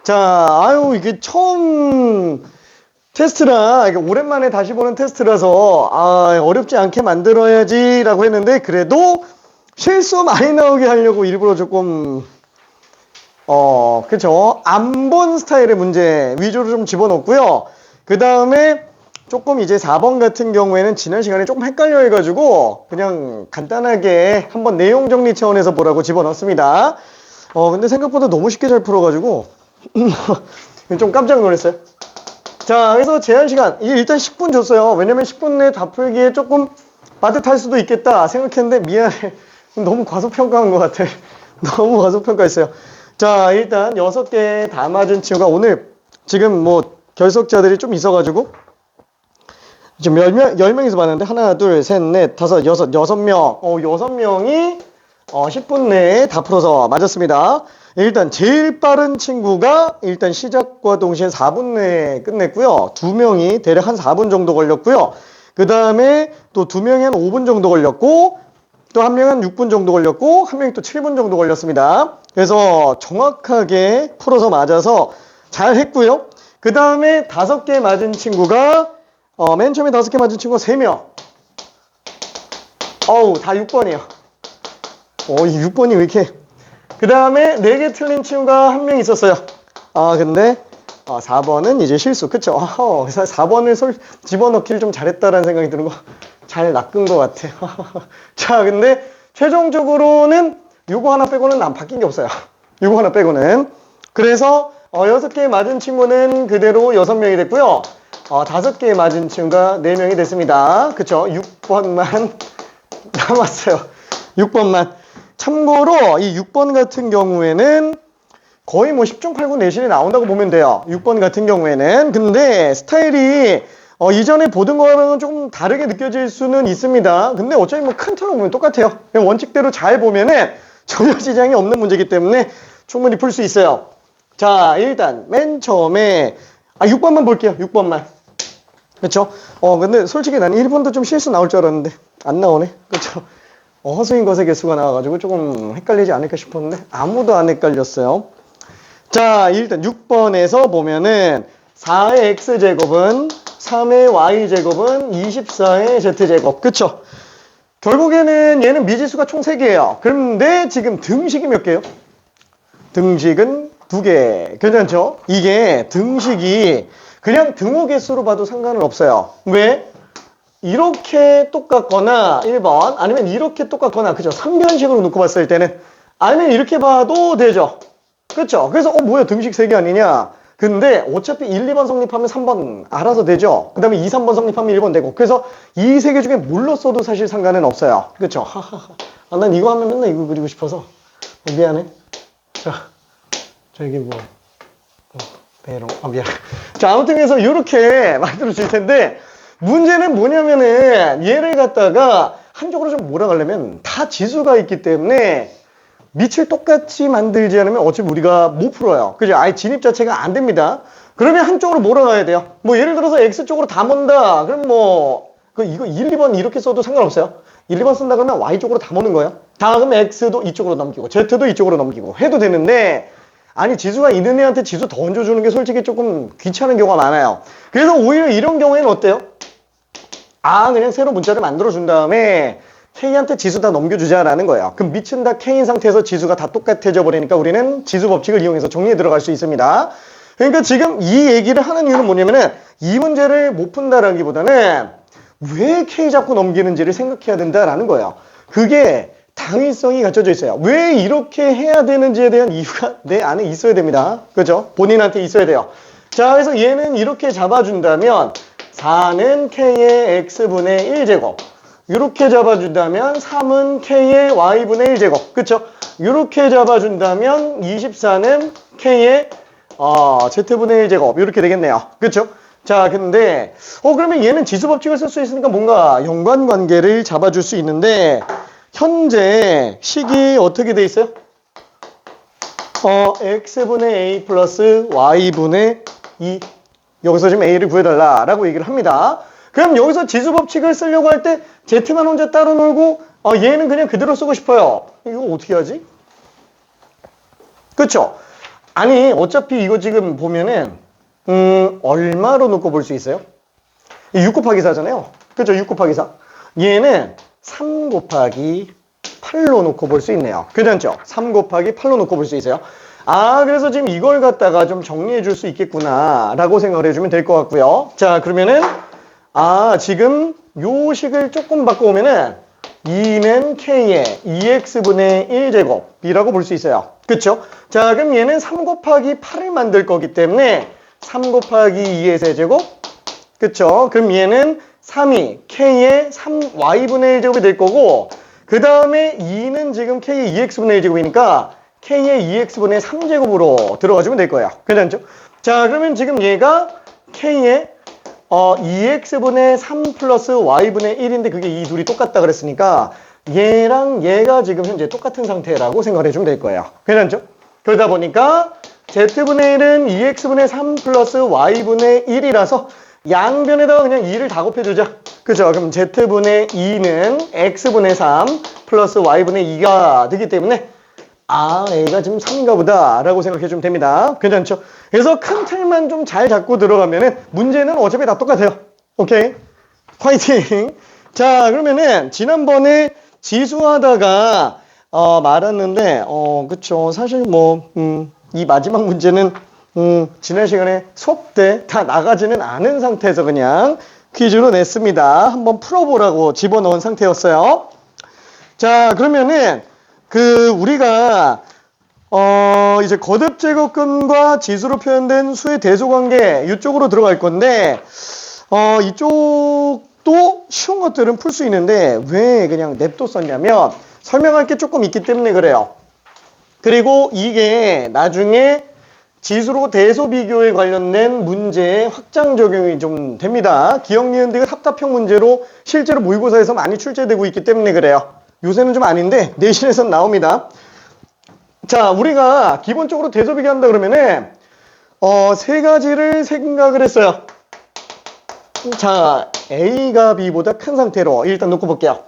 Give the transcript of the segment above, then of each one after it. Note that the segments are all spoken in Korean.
자, 이게 처음 테스트라, 이게 오랜만에 다시 보는 테스트라서, 어렵지 않게 만들어야지 라고 했는데, 그래도 실수 많이 나오게 하려고 일부러 조금, 그쵸. 안 본 스타일의 문제 위주로 좀 집어넣고요. 그 다음에 조금 이제 4번 같은 경우에는 지난 시간에 조금 헷갈려 해가지고, 그냥 간단하게 한번 내용 정리 차원에서 보라고 집어넣습니다. 근데 생각보다 너무 쉽게 잘 풀어가지고, 좀 깜짝 놀랐어요. 자, 그래서 제한 시간 일단 10분 줬어요. 왜냐면 10분 내에 다 풀기에 조금 빠듯할 수도 있겠다 생각했는데 미안해. 너무 과소평가한 것 같아. 너무 과소평가했어요. 자, 일단 6개 다 맞은 친구가 오늘 지금 뭐 결석자들이 좀 있어가지고 지금 10명이서 봤는데 하나, 둘, 셋, 넷, 다섯, 여섯, 6명. 6명이 10분 내에 다 풀어서 맞았습니다. 일단 제일 빠른 친구가 일단 시작과 동시에 4분 내에 끝냈고요. 2명이 대략 한 4분 정도 걸렸고요. 그 다음에 또 2명이 한 5분 정도 걸렸고 또 한 명은 6분 정도 걸렸고 한 명이 또 7분 정도 걸렸습니다. 그래서 정확하게 풀어서 맞아서 잘 했고요. 그 다음에 5개 맞은 친구가 맨 처음에 5개 맞은 친구가 3명. 다 6번이에요. 이 6번이 왜 이렇게. 그 다음에 4개 틀린 친구가 한 명 있었어요. 근데 4번은 이제 실수. 그쵸? 그래서 4번을 집어넣기를 좀 잘했다라는 생각이 드는 거 잘 낚은 것 같아요. 자, 근데 최종적으로는 요거 하나 빼고는 안 바뀐 게 없어요. 요거 하나 빼고는. 그래서 6개 맞은 친구는 그대로 6명이 됐고요. 5개 맞은 친구가 4명이 됐습니다. 그쵸? 6번만 남았어요. 6번만. 참고로 이 6번 같은 경우에는 거의 뭐 10중 8구 내신이 나온다고 보면 돼요. 6번 같은 경우에는. 근데 스타일이 이전에 보던 거랑은 조금 다르게 느껴질 수는 있습니다. 근데 어차피 뭐 큰 틀로 보면 똑같아요. 그냥 원칙대로 잘 보면은 전혀 지장이 없는 문제이기 때문에 충분히 풀 수 있어요. 자, 일단 맨 처음에 6번만 볼게요. 6번만. 그렇죠? 근데 솔직히 난 1번도 좀 실수 나올 줄 알았는데 안 나오네. 그렇죠? 허수인 것의 개수가 나와가지고 조금 헷갈리지 않을까 싶었는데 아무도 안 헷갈렸어요. 자, 일단 6번에서 보면은 4의 x제곱은 3의 y제곱은 24의 z제곱. 그쵸? 결국에는 얘는 미지수가 총 3개예요. 그런데 지금 등식이 몇 개예요? 등식은 2개. 괜찮죠? 이게 등식이 그냥 등호 개수로 봐도 상관은 없어요. 왜? 이렇게 똑같거나 1번 아니면 이렇게 똑같거나 그죠? 3변식으로 놓고 봤을 때는 아니면 이렇게 봐도 되죠. 그쵸? 그래서 뭐야 등식 3개 아니냐? 근데 어차피 1, 2번 성립하면 3번 알아서 되죠. 그 다음에 2, 3번 성립하면 1번 되고 그래서 이 3개 중에 뭘로 써도 사실 상관은 없어요. 그쵸? 난 이거 하면 맨날 이거 그리고 싶어서 미안해. 자, 저기 배로 미안해. 자, 아무튼 그래서 이렇게 만들어 줄 텐데 문제는 뭐냐면은 얘를 갖다가 한쪽으로 좀 몰아가려면 다 지수가 있기 때문에 밑을 똑같이 만들지 않으면 어차피 우리가 못 풀어요. 그죠? 아예 진입 자체가 안 됩니다. 그러면 한쪽으로 몰아가야 돼요. 뭐 예를 들어서 X쪽으로 다 먼다. 그럼 이거 1, 2번 이렇게 써도 상관없어요. 1, 2번 쓴다 그러면 Y쪽으로 다 모는 거예요. 다음 X도 이쪽으로 넘기고 Z도 이쪽으로 넘기고 해도 되는데 아니 지수가 있는 애한테 지수 더 얹어주는 게 솔직히 조금 귀찮은 경우가 많아요. 그래서 오히려 이런 경우에는 어때요? 그냥 새로 문자를 만들어준 다음에 K한테 지수 다 넘겨주자라는 거예요. 그럼 밑은 다 K인 상태에서 지수가 다 똑같아져 버리니까 우리는 지수 법칙을 이용해서 정리해 들어갈 수 있습니다. 그러니까 지금 이 얘기를 하는 이유는 뭐냐면은 이 문제를 못 푼다라기보다는 왜 K 자꾸 넘기는지를 생각해야 된다라는 거예요. 그게 당위성이 갖춰져 있어요. 왜 이렇게 해야 되는지에 대한 이유가 내 안에 있어야 됩니다. 그죠? 본인한테 있어야 돼요. 자, 그래서 얘는 이렇게 잡아준다면 4는 K의 X분의 1제곱. 이렇게 잡아준다면 3은 K의 Y분의 1제곱. 그쵸? 이렇게 잡아준다면 24는 K의 Z분의 1제곱. 이렇게 되겠네요. 그쵸? 자, 근데 그러면 얘는 지수법칙을 쓸 수 있으니까 뭔가 연관관계를 잡아줄 수 있는데 현재 식이 어떻게 돼 있어요? X분의 A 플러스 Y분의 2. 여기서 지금 A를 구해달라라고 얘기를 합니다. 그럼 여기서 지수법칙을 쓰려고 할 때 Z만 혼자 따로 놀고 얘는 그냥 그대로 쓰고 싶어요. 이거 어떻게 하지? 그쵸? 아니, 어차피 이거 지금 보면은, 얼마로 놓고 볼 수 있어요? 6 곱하기 4잖아요. 그쵸? 6 곱하기 4. 얘는 3 곱하기 8로 놓고 볼 수 있네요. 괜찮죠? 3 곱하기 8로 놓고 볼 수 있어요. 아, 그래서 지금 이걸 갖다가 좀 정리해 줄 수 있겠구나 라고 생각을 해주면 될 것 같고요. 자, 그러면은 지금 요 식을 조금 바꿔오면은 2는 k의 2x분의 1제곱이라고 볼 수 있어요. 그쵸? 자, 그럼 얘는 3 곱하기 8을 만들 거기 때문에 3 곱하기 2의 세제곱. 그쵸? 그럼 얘는 3이 k의 3y분의 1제곱이 될 거고, 그 다음에 2는 지금 k의 2x분의 1제곱이니까 k의 2x분의 3제곱으로 들어가주면 될 거예요. 괜찮죠? 자, 그러면 지금 얘가 k의 2x분의 3 플러스 y분의 1인데 그게 이 둘이 똑같다 그랬으니까 얘랑 얘가 지금 현재 똑같은 상태라고 생각을 해주면 될 거예요. 괜찮죠? 그러다 보니까 z분의 1은 2x분의 3 플러스 y분의 1이라서 양변에다가 그냥 2를 다 곱해주자. 그죠? 그럼 z분의 2는 x분의 3 플러스 y분의 2가 되기 때문에 A가 지금 3인가 보다 라고 생각해주면 됩니다. 괜찮죠? 그래서 큰 틀만 좀 잘 잡고 들어가면은 문제는 어차피 다 똑같아요. 오케이? 화이팅! 자, 그러면은 지난번에 지수하다가 말았는데 그쵸. 사실 이 마지막 문제는 지난 시간에 수업 때 다 나가지는 않은 상태에서 그냥 퀴즈로 냈습니다. 한번 풀어보라고 집어넣은 상태였어요. 자, 그러면은 우리가 이제 거듭제곱근과 지수로 표현된 수의 대소관계 이쪽으로 들어갈 건데 이쪽도 쉬운 것들은 풀 수 있는데 왜 그냥 냅뒀었냐면 설명할 게 조금 있기 때문에 그래요. 그리고 이게 나중에 지수로 대소 비교에 관련된 문제에 확장 적용이 좀 됩니다. 기억 니은디귿 합답형 문제로 실제로 모의고사에서 많이 출제되고 있기 때문에 그래요. 요새는 좀 아닌데 내신에선 나옵니다. 자, 우리가 기본적으로 대소 비교한다 그러면은 세 가지를 생각을 했어요. 자, A가 B보다 큰 상태로 일단 놓고 볼게요.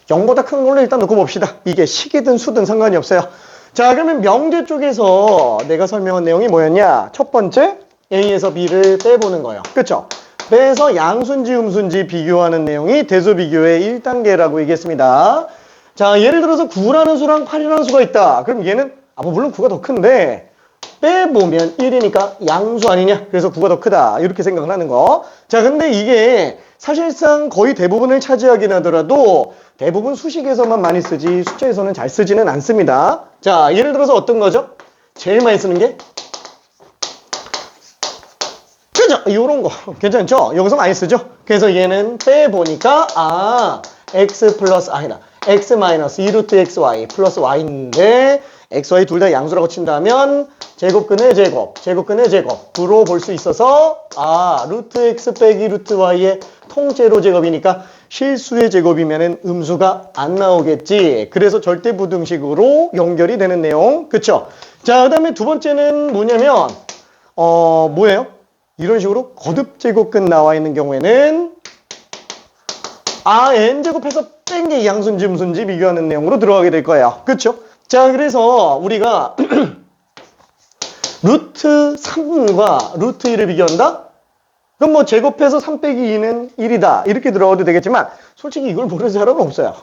0보다 큰 걸로 일단 놓고 봅시다. 이게 식이든 수든 상관이 없어요. 자, 그러면 명제 쪽에서 내가 설명한 내용이 뭐였냐? 첫 번째, A에서 B를 빼보는 거예요. 그쵸? 빼서 양수인지 음수인지 비교하는 내용이 대소 비교의 1단계라고 얘기했습니다. 자, 예를 들어서 9라는 수랑 8이라는 수가 있다. 그럼 얘는 물론 9가 더 큰데 빼보면 1이니까 양수 아니냐? 그래서 9가 더 크다. 이렇게 생각을 하는 거. 자, 근데 이게 사실상 거의 대부분을 차지하긴 하더라도 대부분 수식에서만 많이 쓰지 숫자에서는 잘 쓰지는 않습니다. 자, 예를 들어서 어떤 거죠? 제일 많이 쓰는 게 그죠? 요런 거 괜찮죠? 여기서 많이 쓰죠? 그래서 얘는 빼보니까 x 플러스 x 마이너스 2루트 xy 플러스 y인데 xy 둘 다 양수라고 친다면 제곱근의 제곱, 제곱근의 제곱으로 볼 수 있어서 루트 x 빼기 루트 y의 통째로 제곱이니까 실수의 제곱이면은 음수가 안 나오겠지. 그래서 절대부등식으로 연결이 되는 내용. 그쵸? 자, 그 다음에 두 번째는 뭐냐면 뭐예요? 이런 식으로 거듭제곱근 나와 있는 경우에는 n제곱해서 뺀 게 양수인지 음수인지 비교하는 내용으로 들어가게 될 거예요. 그쵸? 자, 그래서 우리가 루트 3과 루트 1을 비교한다? 그럼 제곱해서 3 빼기 2는 1이다. 이렇게 들어가도 되겠지만 솔직히 이걸 모르는 사람은 없어요.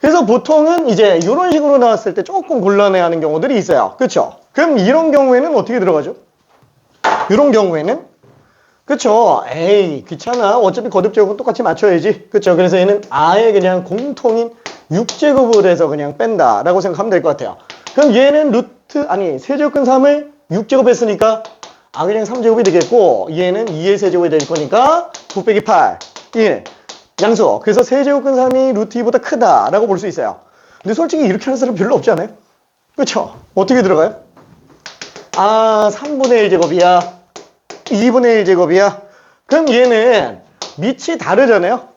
그래서 보통은 이제 이런 식으로 나왔을 때 조금 곤란해하는 경우들이 있어요. 그쵸? 그럼 이런 경우에는 어떻게 들어가죠? 이런 경우에는 그쵸? 에이, 귀찮아. 어차피 거듭제곱은 똑같이 맞춰야지. 그쵸? 그래서 얘는 아예 그냥 공통인 6제곱을 해서 그냥 뺀다라고 생각하면 될 것 같아요. 그럼 얘는 세제곱근 3을 6제곱 했으니까 그냥 3제곱이 되겠고 얘는 2의 세제곱이 될 거니까 9 빼기 8, 1 양수. 그래서 세제곱근 3이 루트 2보다 크다라고 볼 수 있어요. 근데 솔직히 이렇게 하는 사람 별로 없지 않아요? 그쵸? 어떻게 들어가요? 3분의 1제곱이야 2분의 1제곱이야 그럼 얘는 밑이 다르잖아요.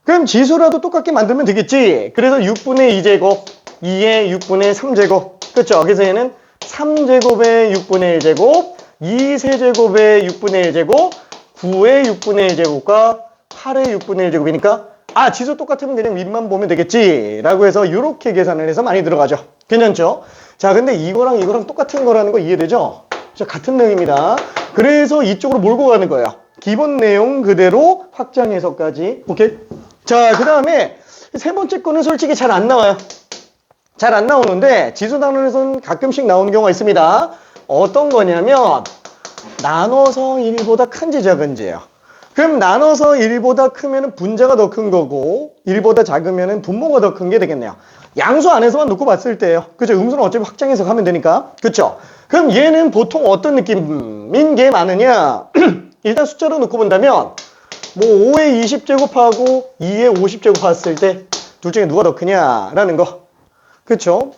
그럼 지수라도 똑같게 만들면 되겠지. 그래서 6분의 2제곱 2의 6분의 3제곱 그쵸? 그래서 얘는 3제곱의 6분의 1제곱 2세제곱의 6분의 1제곱 9의 6분의 1제곱과 8의 6분의 1제곱이니까 지수 똑같으면 그냥 밑만 보면 되겠지 라고 해서 이렇게 계산을 해서 많이 들어가죠. 괜찮죠? 자, 근데 이거랑 똑같은 거라는 거 이해되죠? 자, 같은 내용입니다. 그래서 이쪽으로 몰고 가는 거예요. 기본 내용 그대로 확장 해석까지. 오케이? 자, 그 다음에 세 번째 거는 솔직히 잘 안 나와요. 잘 안 나오는데 지수단원에서는 가끔씩 나오는 경우가 있습니다. 어떤 거냐면 나눠서 1보다 큰지 작은지예요. 그럼 나눠서 1보다 크면 분자가 더 큰 거고 1보다 작으면 분모가 더 큰 게 되겠네요. 양수 안에서만 놓고 봤을 때예요. 그죠? 음수는 어차피 확장해서 가면 되니까. 그쵸? 그럼 얘는 보통 어떤 느낌인 게 많으냐? 일단 숫자로 놓고 본다면 뭐 5의 20제곱하고 2의 50제곱 봤을 때 둘 중에 누가 더 크냐라는 거. 그쵸?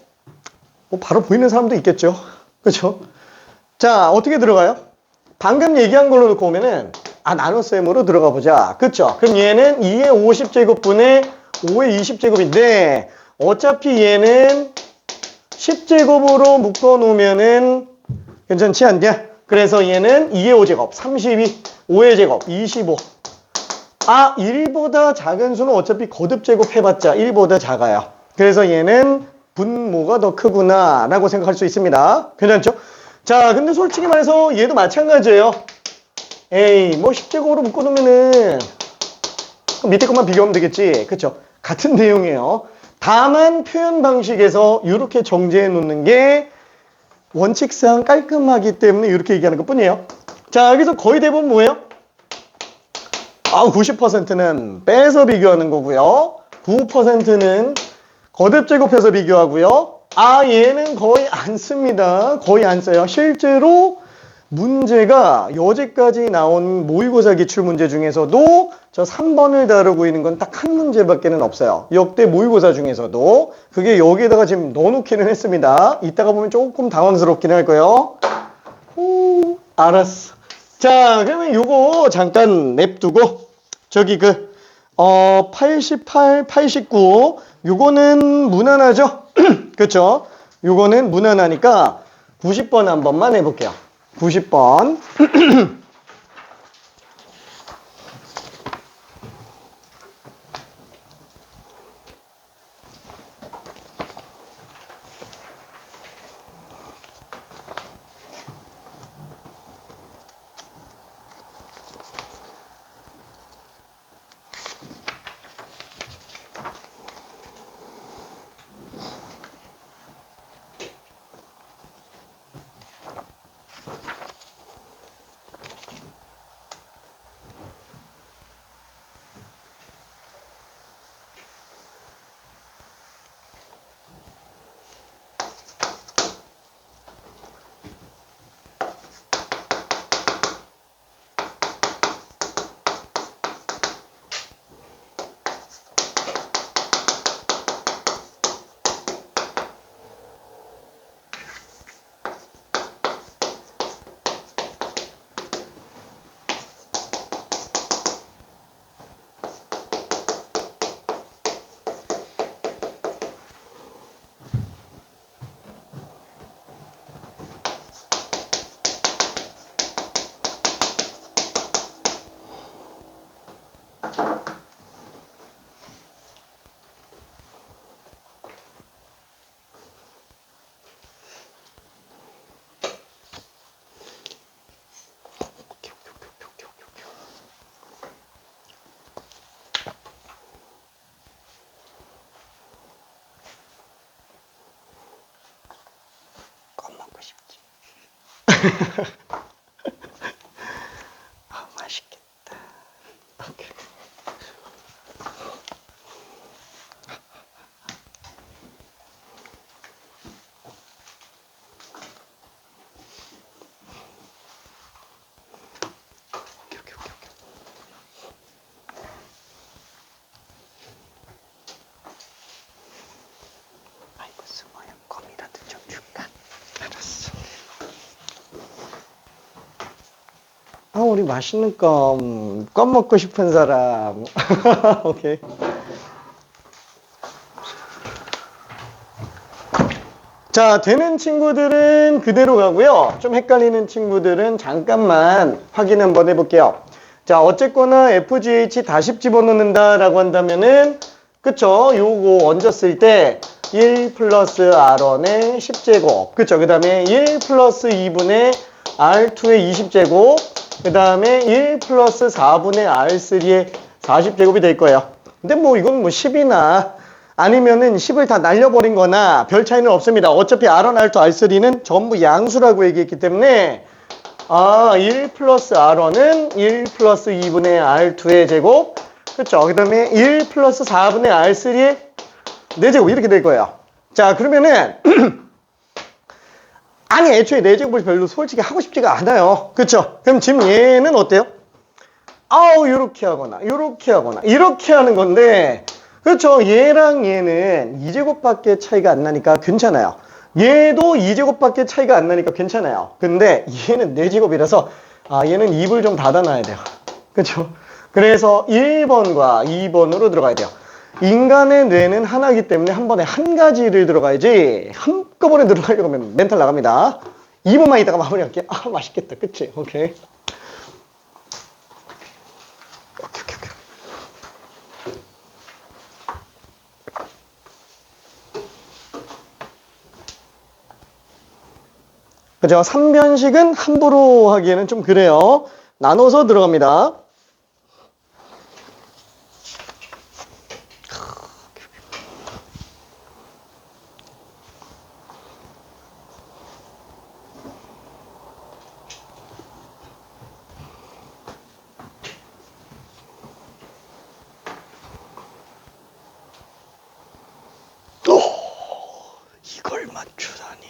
뭐 바로 보이는 사람도 있겠죠. 그쵸? 자, 어떻게 들어가요? 방금 얘기한 걸로 놓고 오면은 나눗셈으로 들어가 보자. 그쵸? 그럼 얘는 2의 50제곱분의 5의 20제곱인데 어차피 얘는 10제곱으로 묶어 놓으면은 괜찮지 않냐? 그래서 얘는 2의 5제곱 32, 5의 제곱 25. 1보다 작은 수는 어차피 거듭제곱 해봤자 1보다 작아요. 그래서 얘는 분모가 더 크구나 라고 생각할 수 있습니다. 괜찮죠? 자, 근데 솔직히 말해서 얘도 마찬가지예요. 에이, 뭐 10제곱으로 묶어놓으면은 밑에 것만 비교하면 되겠지. 그쵸? 같은 내용이에요. 다만 표현 방식에서 이렇게 정제해 놓는 게 원칙상 깔끔하기 때문에 이렇게 얘기하는 것 뿐이에요. 자, 여기서 거의 대부분 뭐예요? 90%는 빼서 비교하는 거고요. 9%는 거듭제곱해서 비교하고요. 얘는 거의 안 씁니다. 거의 안 써요. 실제로 문제가 여지까지 나온 모의고사 기출문제 중에서도 저 3번을 다루고 있는 건 딱 한 문제밖에는 없어요. 역대 모의고사 중에서도. 그게 여기에다가 지금 넣어놓기는 했습니다. 이따가 보면 조금 당황스럽긴 할 거예요. 알았어. 자, 그러면 요거 잠깐 냅두고 저기 88, 89 요거는 무난하죠? 그쵸? 요거는 무난하니까 90번 한 번만 해볼게요. 90번. 맛있겠다. 오케이. 아이고, 스모야, 껌이라도 좀 줄까? 알았어. 우리 맛있는 껌 먹고 싶은 사람. 오케이. 자, 되는 친구들은 그대로 가고요. 좀 헷갈리는 친구들은 잠깐만 확인 한번 해볼게요. 자, 어쨌거나 FGH 다시 집어넣는다 라고 한다면은, 그쵸? 요거 얹었을 때 1 플러스 R1의 10제곱. 그쵸? 그 다음에 1 플러스 2분의 R2의 20제곱. 그 다음에 1 플러스 4분의 R3의 40제곱이 될 거예요. 근데 뭐 이건 뭐 10이나 아니면은 10을 다 날려버린 거나 별 차이는 없습니다. 어차피 R1, R2, R3는 전부 양수라고 얘기했기 때문에 1 플러스 R1은 1 플러스 2분의 R2의 제곱. 그쵸? 그 다음에 1 플러스 4분의 R3의 4제곱 이렇게 될 거예요. 자, 그러면은 아니 애초에 4제곱을 별로 솔직히 하고 싶지가 않아요. 그쵸? 그럼 지금 얘는 어때요? 요렇게 하거나 요렇게 하거나 이렇게 하는 건데, 그렇죠? 얘랑 얘는 2제곱밖에 차이가 안 나니까 괜찮아요. 얘도 2제곱밖에 차이가 안 나니까 괜찮아요. 근데 얘는 4제곱이라서 얘는 입을 좀 닫아놔야 돼요. 그렇죠? 그래서 1번과 2번으로 들어가야 돼요. 인간의 뇌는 하나이기 때문에 한 번에 한 가지를 들어가야지 한꺼번에 들어가려고 하면 멘탈 나갑니다. 2번만 있다가 마무리할게요. 맛있겠다. 그치? 오케이. 그죠? 3변식은 함부로 하기에는 좀 그래요. 나눠서 들어갑니다. 이걸 맞추다니.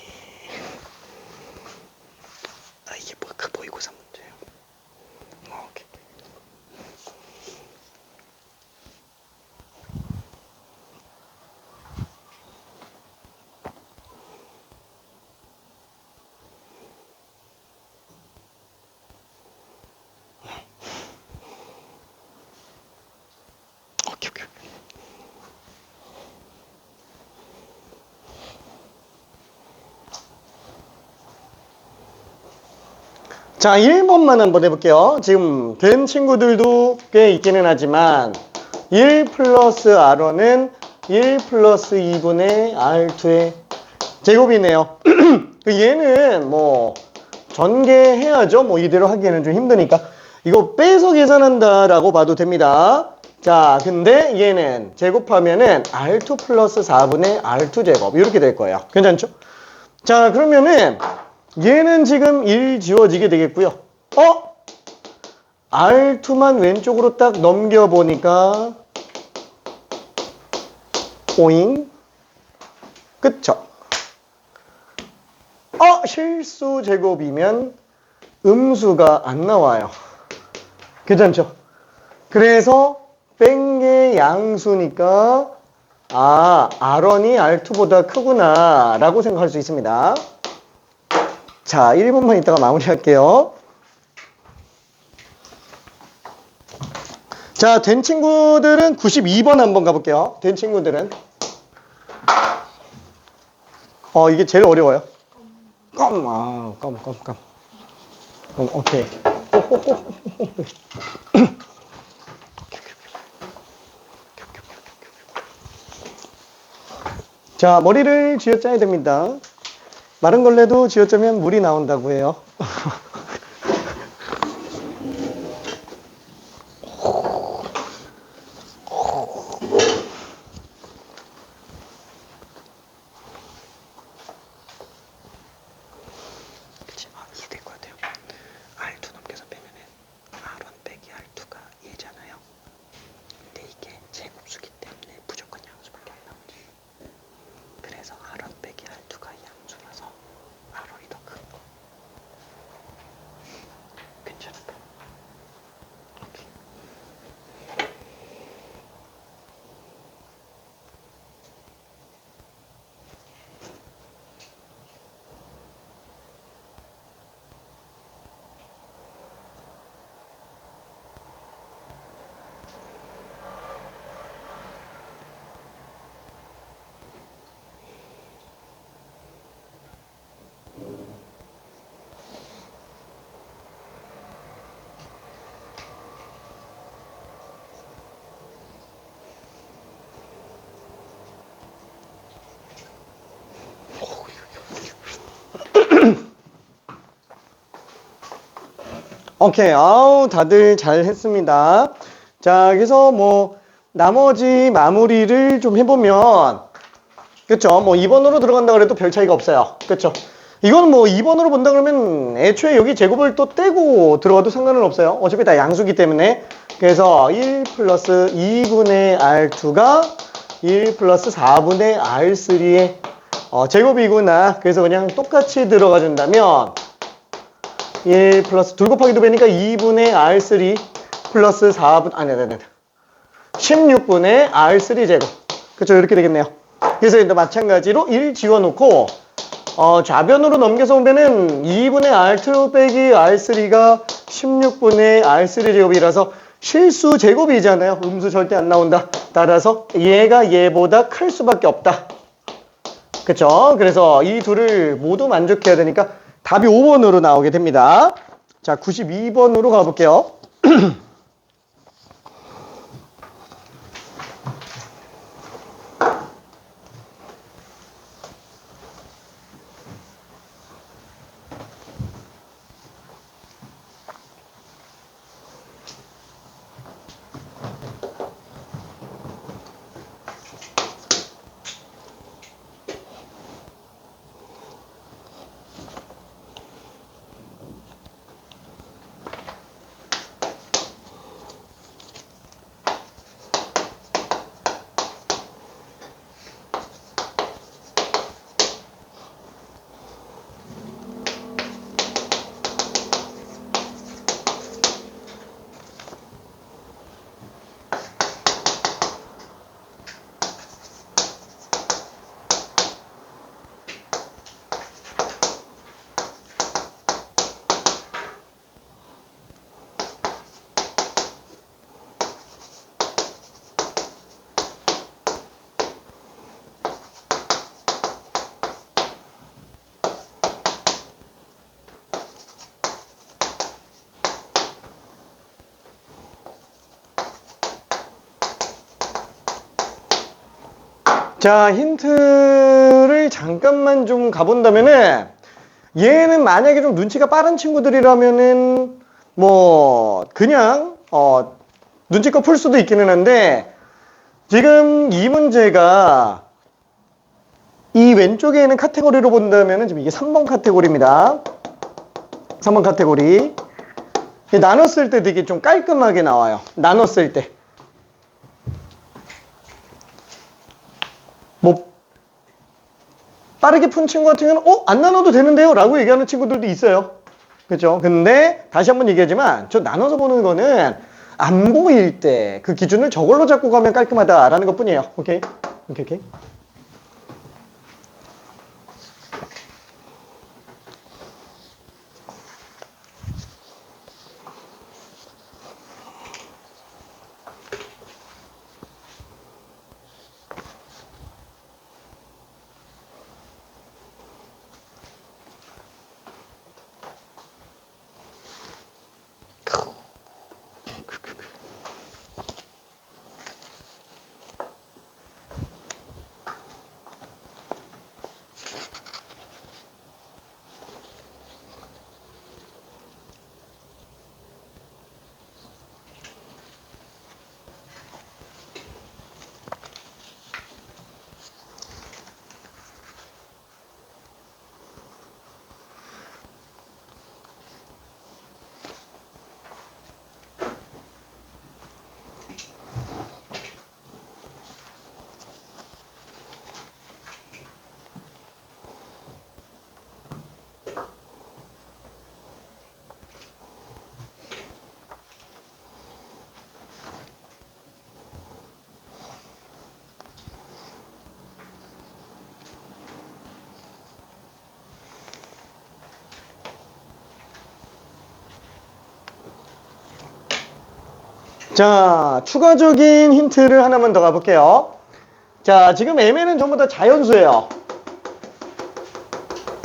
이게 뭐 그 모의고사 문제예요. 오케이. 오케이. 자, 1번만 한번 해볼게요. 지금 된 친구들도 꽤 있기는 하지만 1 플러스 R1은 1 플러스 2분의 R2의 제곱이네요. 얘는 뭐 전개해야죠. 뭐 이대로 하기에는 좀 힘드니까 이거 빼서 계산한다라고 봐도 됩니다. 자, 근데 얘는 제곱하면은 R2 플러스 4분의 R2 제곱 이렇게 될 거예요. 괜찮죠? 자, 그러면은 얘는 지금 1 지워지게 되겠고요. R2만 왼쪽으로 딱 넘겨보니까 오잉? 그쵸? 실수 제곱이면 음수가 안 나와요. 괜찮죠? 그래서 뺀 게 양수니까 R1이 R2보다 크구나 라고 생각할 수 있습니다. 자, 1분만 있다가 마무리할게요. 자, 된 친구들은 92번 한번 가볼게요. 된 친구들은 이게 제일 어려워요. 껌. 오케이. 자, 머리를 쥐어짜야 됩니다. 마른 걸레도 쥐어짜면 물이 나온다고 해요. 이해될 것 같아요. R2 넘겨서 빼면은 R1 빼기 R2가 얘잖아요. 근데 이게 제곱수기 때문에 무조건 양수밖에 안 나오지. 그래서 R1 빼기 R2가 양수라서 R1이 더 큰 거. 오케이. 아우, 다들 잘 했습니다. 자, 그래서 뭐, 나머지 마무리를 좀 해보면, 그쵸? 뭐, 2번으로 들어간다 그래도 별 차이가 없어요. 그쵸? 이건 뭐, 2번으로 본다 그러면 애초에 여기 제곱을 또 떼고 들어가도 상관은 없어요. 어차피 다 양수기 때문에. 그래서 1 플러스 2분의 R2가 1 플러스 4분의 R3의 제곱이구나. 그래서 그냥 똑같이 들어가 준다면, 1 플러스 둘 곱하기 두 배니까 2분의 R3 플러스 4분, 아니, 16분의 R3 제곱. 그쵸? 이렇게 되겠네요. 그래서 일단 마찬가지로 1 지워놓고, 좌변으로 넘겨서 보면은 2분의 R2 빼기 R3가 16분의 R3 제곱이라서 실수 제곱이잖아요. 음수 절대 안 나온다. 따라서 얘가 얘보다 클 수밖에 없다. 그쵸? 그래서 이 둘을 모두 만족해야 되니까 답이 5번으로 나오게 됩니다. 자, 92번으로 가볼게요. 자, 힌트를 잠깐만 좀 가본다면은, 얘는 만약에 좀 눈치가 빠른 친구들이라면은, 뭐, 그냥, 눈치껏 풀 수도 있기는 한데, 지금 이 문제가, 이 왼쪽에 있는 카테고리로 본다면은, 지금 이게 3번 카테고리입니다. 3번 카테고리. 나눴을 때 되게 좀 깔끔하게 나와요. 나눴을 때. 뭐 빠르게 푼 친구 같은 경우는 안 나눠도 되는데요? 라고 얘기하는 친구들도 있어요. 그렇죠? 근데 다시 한번 얘기하지만 저 나눠서 보는 거는 안 보일 때 그 기준을 저걸로 잡고 가면 깔끔하다라는 것 뿐이에요. 오케이? 오케이. 자, 추가적인 힌트를 하나만 더 가볼게요. 자, 지금 MN은 전부 다 자연수예요.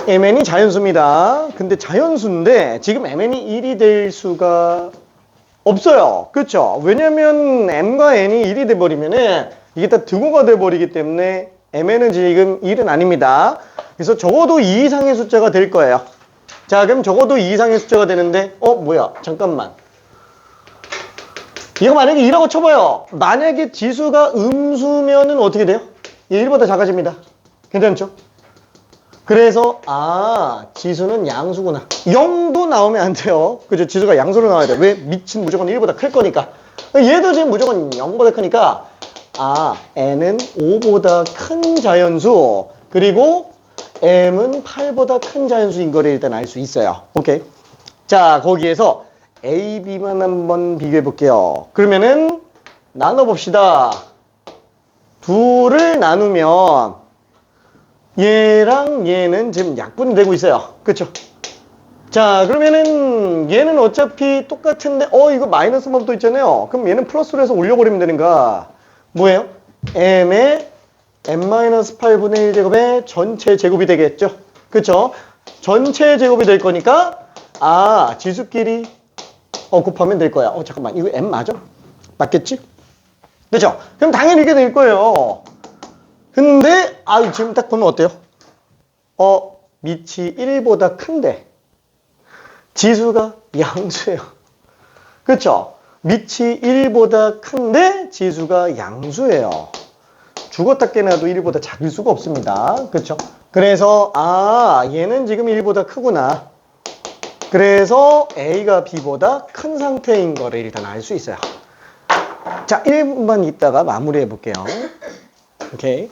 MN이 자연수입니다. 근데 자연수인데 지금 MN이 1이 될 수가 없어요. 그렇죠? 왜냐면 M과 N이 1이 돼버리면은 이게 다 등호가 돼버리기 때문에 MN은 지금 1은 아닙니다. 그래서 적어도 2 이상의 숫자가 될 거예요. 자, 그럼 적어도 2 이상의 숫자가 되는데, 뭐야? 잠깐만. 이거 만약에 2라고 쳐봐요. 만약에 지수가 음수면은 어떻게 돼요? 얘 1보다 작아집니다. 괜찮죠? 그래서, 지수는 양수구나. 0도 나오면 안 돼요. 그죠? 지수가 양수로 나와야 돼. 왜? 밑은 무조건 1보다 클 거니까. 얘도 지금 무조건 0보다 크니까, n은 5보다 큰 자연수, 그리고 m은 8보다 큰 자연수인 거를 일단 알 수 있어요. 오케이. 자, 거기에서 A, B만 한번 비교해 볼게요. 그러면은 나눠봅시다. 둘을 나누면 얘랑 얘는 지금 약분이 되고 있어요. 그쵸? 자, 그러면은 얘는 어차피 똑같은데 이거 마이너스만 또 있잖아요. 그럼 얘는 플러스로 해서 올려버리면 되는가? 뭐예요? m의 n-8분의 1제곱의 전체 제곱이 되겠죠? 그쵸? 전체 제곱이 될 거니까 지수끼리 곱하면 될 거야. 잠깐만, 이거 m 맞아? 맞겠지? 그쵸? 그럼 당연히 이렇게 될 거예요. 근데 지금 딱 보면 어때요? 밑이 1보다 큰데 지수가 양수예요. 그쵸? 밑이 1보다 큰데 지수가 양수예요. 죽었다 깨나도 1보다 작을 수가 없습니다. 그쵸? 그래서 얘는 지금 1보다 크구나. 그래서 A가 B보다 큰 상태인 거를 일단 알 수 있어요. 자, 1분만 있다가 마무리해 볼게요. 오케이.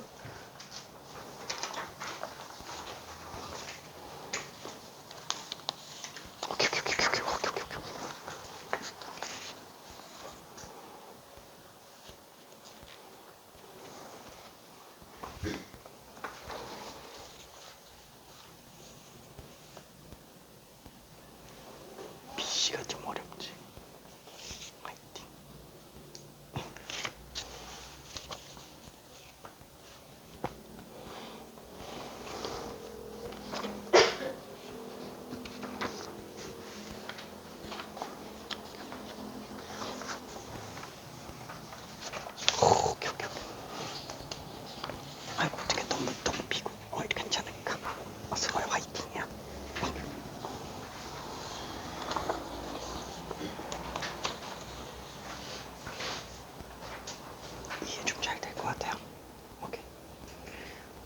B씨가 좀 어렵지. 화이팅. 어떻게 너무 비고 이렇게 괜찮을까? 서로의 화이팅이야. 이해 좀 잘 될 것 같아요. 오케이.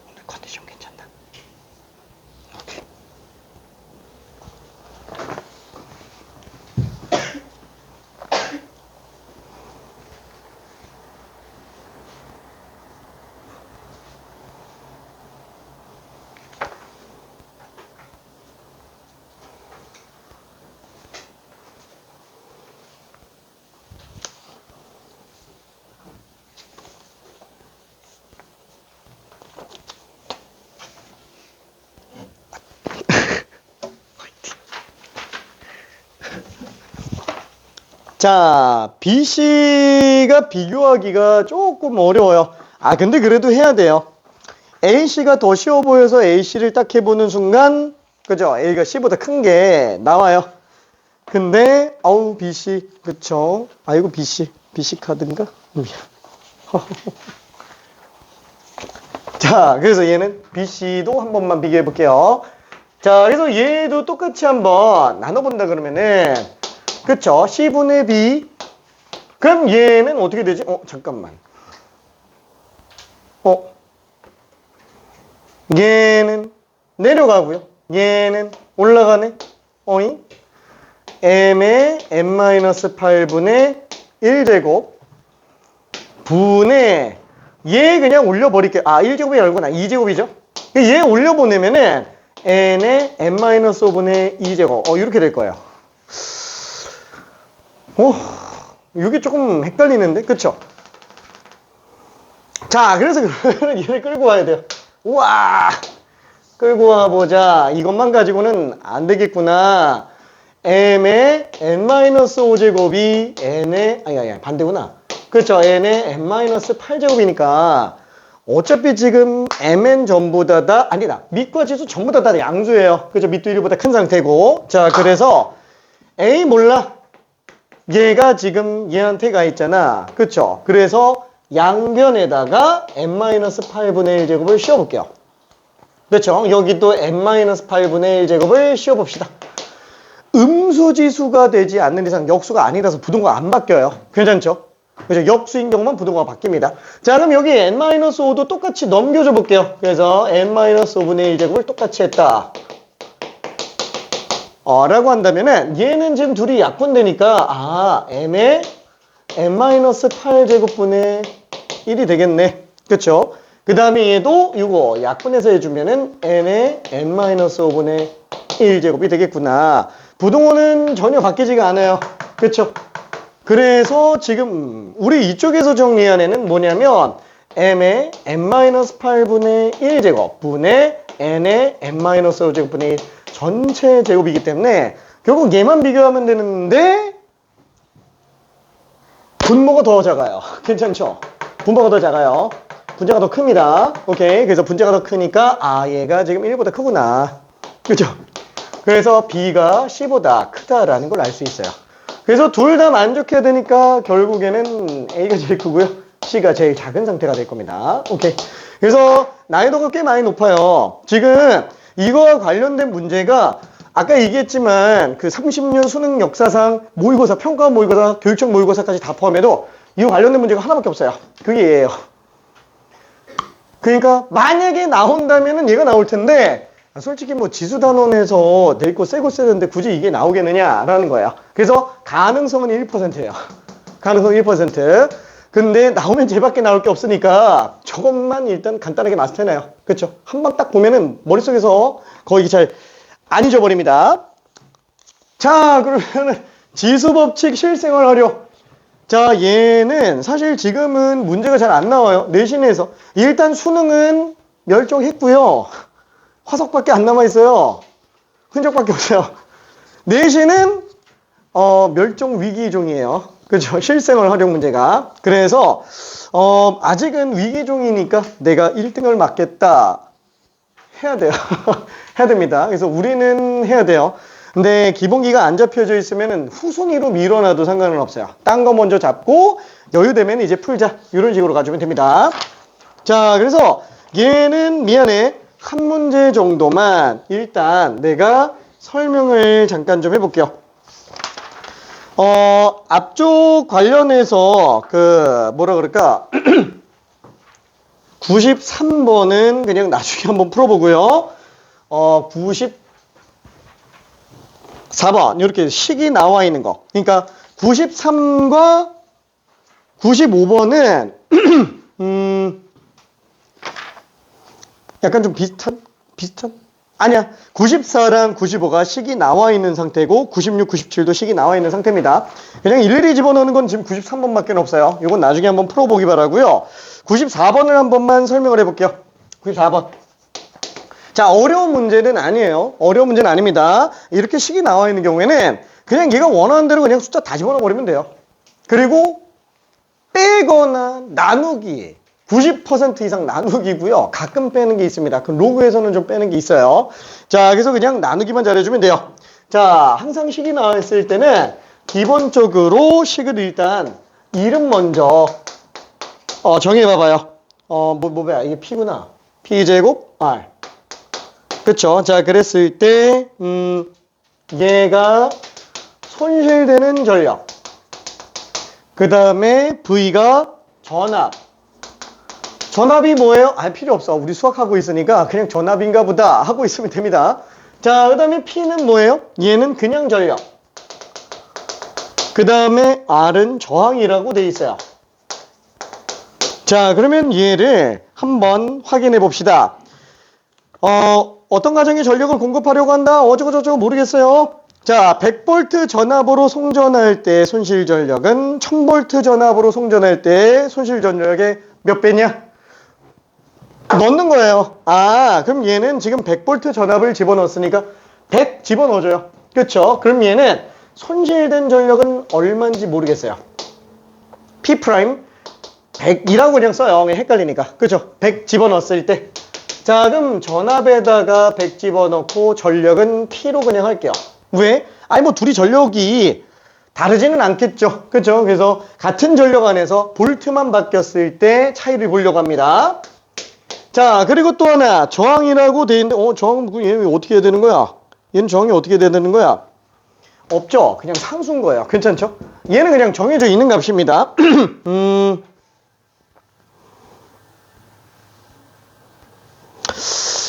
오늘 컨디션 괜찮나? 오케이. 자, BC가 비교하기가 조금 어려워요. 근데 그래도 해야 돼요. AC가 더 쉬워 보여서 AC를 딱 해보는 순간, 그죠? A가 C보다 큰 게 나와요. 근데, BC, 그쵸? 이거 BC 카드인가? 자, 그래서 얘는 BC도 한 번만 비교해 볼게요. 자, 그래서 얘도 똑같이 한번 나눠본다 그러면은, 그쵸? C분의 B. 그럼 얘는 어떻게 되지? 잠깐만. 얘는 내려가고요. 얘는 올라가네. m의 n-8분의 1제곱 분의 얘 그냥 올려버릴게요. 1제곱이 아니구나. 2제곱이죠? 얘 올려보내면은 n의 n-5분의 2제곱. 이렇게 될 거예요. 이게 조금 헷갈리는데? 그쵸? 자, 그래서 그러면 얘를 끌고 와야 돼요. 우와! 끌고 와보자. 이것만 가지고는 안 되겠구나. m의 n-5제곱이 n의, 반대구나. 그렇죠. n의 n-8제곱이니까 어차피 지금 mn 전부 다 아니다. 밑과 지수 전부 다 양수예요. 그죠? 밑도 1보다 큰 상태고. 자, 그래서 A 몰라. 얘가 지금 얘한테 가 있잖아. 그쵸? 그래서 양변에다가 n-8분의 1제곱을 씌워볼게요. 그렇죠? 여기도 n-8분의 1제곱을 씌워봅시다. 음수지수가 되지 않는 이상 역수가 아니라서 부동호가 안 바뀌어요. 괜찮죠? 그죠? 역수인 경우만 부동호가 바뀝니다. 자, 그럼 여기 n-5도 똑같이 넘겨줘 볼게요. 그래서 n-5분의 1제곱을 똑같이 했다. 라고 한다면은 얘는 지금 둘이 약분되니까 m의 n-8제곱분의 1이 되겠네. 그쵸? 그 다음에 얘도 이거 약분해서 해주면은 n의 n-5분의 1제곱이 되겠구나. 부동호는 전혀 바뀌지가 않아요. 그쵸? 그래서 지금 우리 이쪽에서 정리한 애는 뭐냐면 m의 n-8분의 1제곱 분의 n의 n-5제곱분의 1 전체 제곱이기 때문에 결국 얘만 비교하면 되는데 분모가 더 작아요. 괜찮죠? 분모가 더 작아요. 분자가 더 큽니다. 오케이. 그래서 분자가 더 크니까 얘가 지금 1보다 크구나. 그죠? 그래서 B가 C보다 크다라는 걸 알 수 있어요. 그래서 둘 다 만족해야 되니까 결국에는 A가 제일 크고요. C가 제일 작은 상태가 될 겁니다. 오케이. 그래서 난이도가 꽤 많이 높아요. 지금 이거와 관련된 문제가 아까 얘기했지만 그 30년 수능 역사상 모의고사, 평가 모의고사, 교육청 모의고사까지 다 포함해도 이거 관련된 문제가 하나밖에 없어요. 그게 얘예요. 그러니까 만약에 나온다면은 얘가 나올 텐데 솔직히 뭐 지수단원에서 낼 거 세고 세는데 굳이 이게 나오겠느냐라는 거예요. 그래서 가능성은 1%예요. 가능성 1%. 근데 나오면 쟤밖에 나올 게 없으니까 저것만 일단 간단하게 마스터해놔요. 그렇죠? 한 방 딱 보면은 머릿속에서 거의 잘 안 잊어버립니다. 자, 그러면은 지수법칙 실생활 활용. 자, 얘는 사실 지금은 문제가 잘 안 나와요. 내신에서. 일단 수능은 멸종했고요. 화석밖에 안 남아있어요. 흔적밖에 없어요. 내신은 멸종 위기종이에요. 그죠? 실생활 활용 문제가. 그래서 아직은 위기종이니까 내가 1등을 맞겠다. 해야 돼요. 해야 됩니다. 그래서 우리는 해야 돼요. 근데 기본기가 안 잡혀져 있으면 후순위로 밀어놔도 상관은 없어요. 딴 거 먼저 잡고 여유되면 이제 풀자. 이런 식으로 가주면 됩니다. 자, 그래서 얘는 미안해. 한 문제 정도만 일단 내가 설명을 잠깐 좀 해볼게요. 앞쪽 관련해서 뭐라 그럴까 93번은 그냥 나중에 한번 풀어보고요. 94번 이렇게 식이 나와 있는 거. 그러니까 93과 95번은 약간 좀 비슷한? 아니야. 94랑 95가 식이 나와 있는 상태고 96, 97도 식이 나와 있는 상태입니다. 그냥 일일이 집어넣는 건 지금 93번밖에 없어요. 이건 나중에 한번 풀어보기 바라고요. 94번을 한 번만 설명을 해볼게요. 94번. 자, 어려운 문제는 아니에요. 어려운 문제는 아닙니다. 이렇게 식이 나와 있는 경우에는 그냥 얘가 원하는 대로 그냥 숫자 다 집어넣어 버리면 돼요. 그리고 빼거나 나누기 90% 이상 나누기고요. 가끔 빼는 게 있습니다. 그 로그에서는 좀 빼는 게 있어요. 자, 그래서 그냥 나누기만 잘해주면 돼요. 자, 항상 식이 나왔을 때는 기본적으로 식을 일단 이름 먼저 정해봐봐요. 뭐야 이게 P구나. P제곱 R. 그쵸? 자, 그랬을 때 얘가 손실되는 전력. 그 다음에 V가 전압. 전압이 뭐예요? 필요 없어. 우리 수학하고 있으니까 그냥 전압인가 보다 하고 있으면 됩니다. 자, 그 다음에 P는 뭐예요? 얘는 그냥 전력. 그 다음에 R은 저항이라고 돼 있어요. 자, 그러면 얘를 한번 확인해 봅시다. 어떤 가정에 전력을 공급하려고 한다? 어쩌고저쩌고 모르겠어요. 자, 100V 전압으로 송전할 때 손실 전력은 1000V 전압으로 송전할 때 손실 전력의 몇 배냐? 넣는 거예요. 그럼 얘는 지금 100V 전압을 집어넣었으니까 100 집어넣어줘요. 그쵸? 그럼 얘는 손실된 전력은 얼마인지 모르겠어요. P' 100이라고 그냥 써요. 헷갈리니까. 그쵸? 100 집어넣었을 때. 자, 그럼 전압에다가 100 집어넣고 전력은 P로 그냥 할게요. 왜? 뭐 둘이 전력이 다르지는 않겠죠. 그쵸? 그래서 같은 전력 안에서 볼트만 바뀌었을 때 차이를 보려고 합니다. 자, 그리고 또 하나 저항이라고 돼 있는데 저항은 얘는 어떻게 해야 되는 거야? 얘는 저항이 어떻게 돼야 되는 거야? 없죠. 그냥 상수인 거예요. 괜찮죠? 얘는 그냥 정해져 있는 값입니다.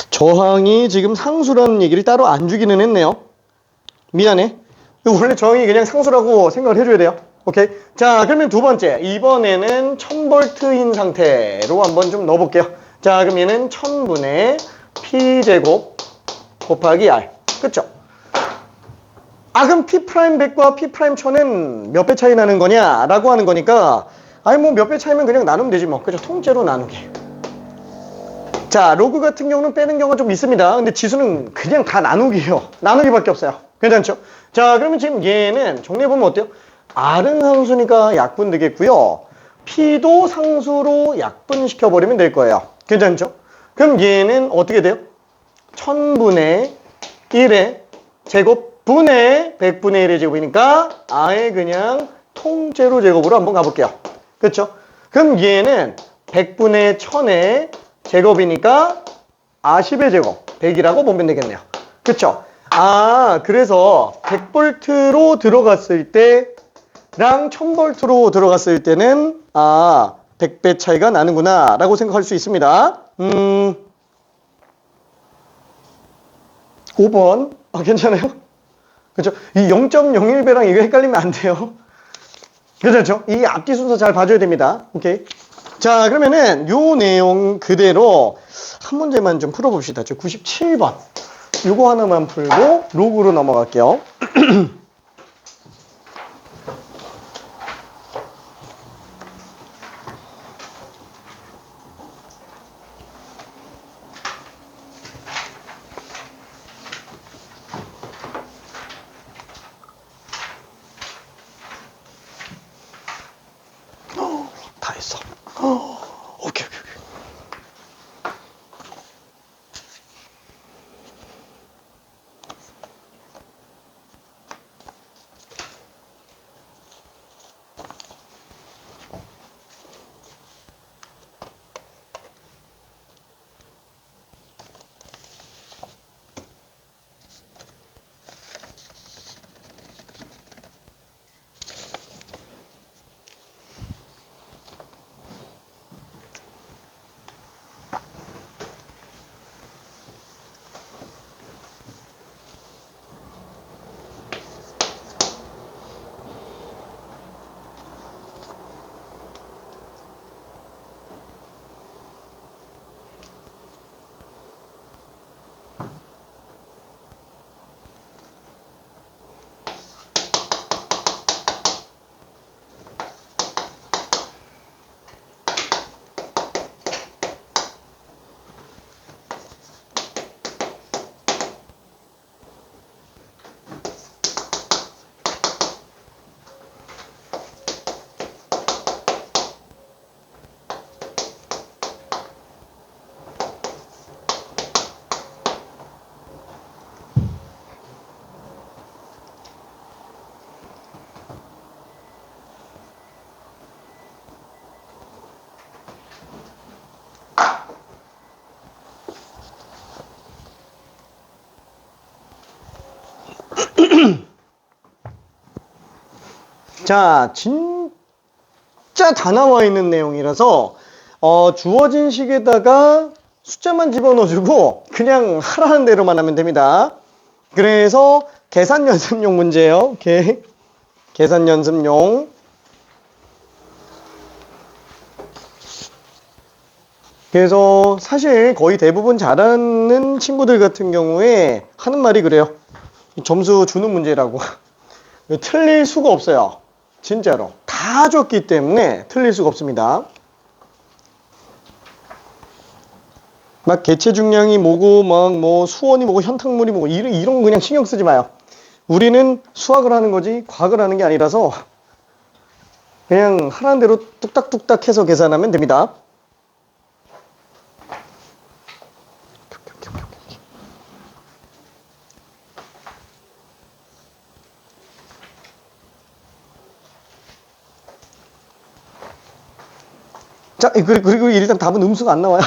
저항이 지금 상수라는 얘기를 따로 안 주기는 했네요. 미안해. 원래 저항이 그냥 상수라고 생각을 해줘야 돼요. 오케이. 자, 그러면 두 번째. 이번에는 1000V인 상태로 한번 좀 넣어볼게요. 자, 그럼 얘는 1000분의 P제곱 곱하기 R. 그쵸? 그럼 P'100과 P'1000은 몇 배 차이 나는 거냐? 라고 하는 거니까, 뭐 몇 배 차이면 그냥 나누면 되지 뭐. 그죠? 통째로 나누기. 자, 로그 같은 경우는 빼는 경우가 좀 있습니다. 근데 지수는 그냥 다 나누기예요. 나누기밖에 없어요. 괜찮죠? 자, 그러면 지금 얘는 정리해보면 어때요? R은 상수니까 약분 되겠고요. P도 상수로 약분시켜버리면 될 거예요. 괜찮죠? 그럼 얘는 어떻게 돼요? 1000분의 1의 제곱 분의 100분의 1의 제곱이니까 아예 그냥 통째로 제곱으로 한번 가볼게요. 그렇죠? 그럼 얘는 100분의 1000의 제곱이니까 10의 제곱 100이라고 보면 되겠네요. 그렇죠? 그래서 100V로 들어갔을 때랑 1000V로 들어갔을 때는 100배 차이가 나는구나 라고 생각할 수 있습니다. 5번 괜찮아요? 그렇죠? 이 0.01배랑 이거 헷갈리면 안 돼요. 괜찮죠? 이 앞뒤 순서 잘 봐줘야 됩니다. 오케이. 자, 그러면은 요 내용 그대로 한 문제만 좀 풀어봅시다. 저 97번. 요거 하나만 풀고 로그로 넘어갈게요. 다 했어. 오케이. 자, 진짜 다 나와 있는 내용이라서 주어진 식에다가 숫자만 집어넣어주고 그냥 하라는 대로만 하면 됩니다. 그래서 계산 연습용 문제예요. 오케이. 계산 연습용. 그래서 사실 거의 대부분 잘하는 친구들 같은 경우에 하는 말이 그래요. 점수 주는 문제라고. 틀릴 수가 없어요. 진짜로. 다 줬기 때문에 틀릴 수가 없습니다. 막 개체 중량이 뭐고, 뭐 수원이 뭐고, 현탕물이 뭐고, 이런 거 그냥 신경 쓰지 마요. 우리는 수학을 하는 거지, 과학을 하는 게 아니라서 그냥 하라는 대로 뚝딱뚝딱 해서 계산하면 됩니다. 자, 그리고 일단 답은 음수가 안 나와요.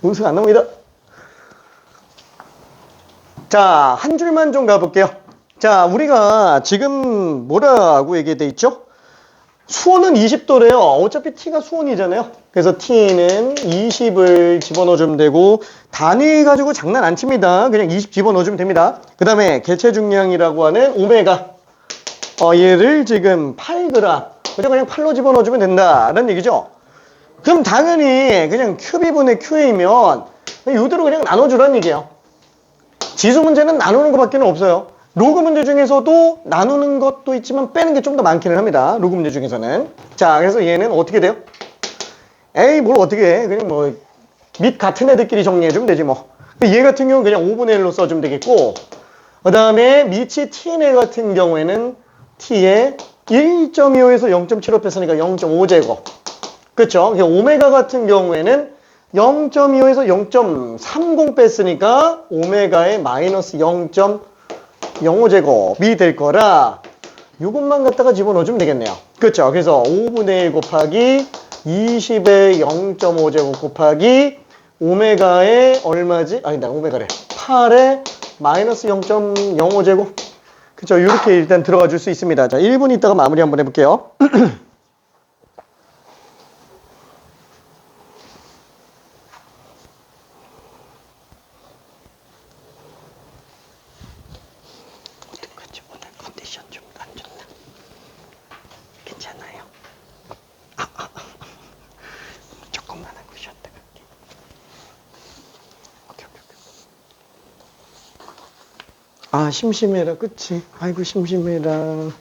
운수 안 나옵니다. 자, 한 줄만 좀 가볼게요. 자, 우리가 지금 뭐라고 얘기돼 있죠? 수온은 20도래요. 어차피 T가 수온이잖아요. 그래서 T는 20을 집어넣어주면 되고, 단위 가지고 장난 안 칩니다. 그냥 20 집어넣어주면 됩니다. 그 다음에 개체 중량이라고 하는 오메가. 얘를 지금 8g. 그냥 8로 집어넣어주면 된다는 얘기죠. 그럼 당연히 그냥 QB분의 QA면 이대로 그냥 나눠주라는 얘기예요. 지수 문제는 나누는 것밖에 없어요. 로그 문제 중에서도 나누는 것도 있지만 빼는 게 좀 더 많기는 합니다. 로그 문제 중에서는. 자, 그래서 얘는 어떻게 돼요? 에이, 뭘 어떻게 해. 그냥 뭐, 밑 같은 애들끼리 정리해주면 되지 뭐. 얘 같은 경우는 그냥 5분의 1로 써주면 되겠고, 그 다음에 밑이 T네 같은 경우에는 T에 1.25에서 0.75 뺐으니까 0.5제곱. 그쵸? 오메가 같은 경우에는 0.25에서 0.30 뺐으니까 오메가의 마이너스 0.05제곱이 될 거라 이것만 갖다가 집어넣어주면 되겠네요. 그렇죠? 그래서 5분의 1 곱하기 20의 0.5제곱 곱하기 오메가의 얼마지? 아니다, 오메가래. 8의 마이너스 0.05제곱. 그렇죠? 이렇게 일단 들어가 줄 수 있습니다. 자, 1분 있다가 마무리 한번 해볼게요. 아, 심심해라. 그치? 아이고, 심심해라.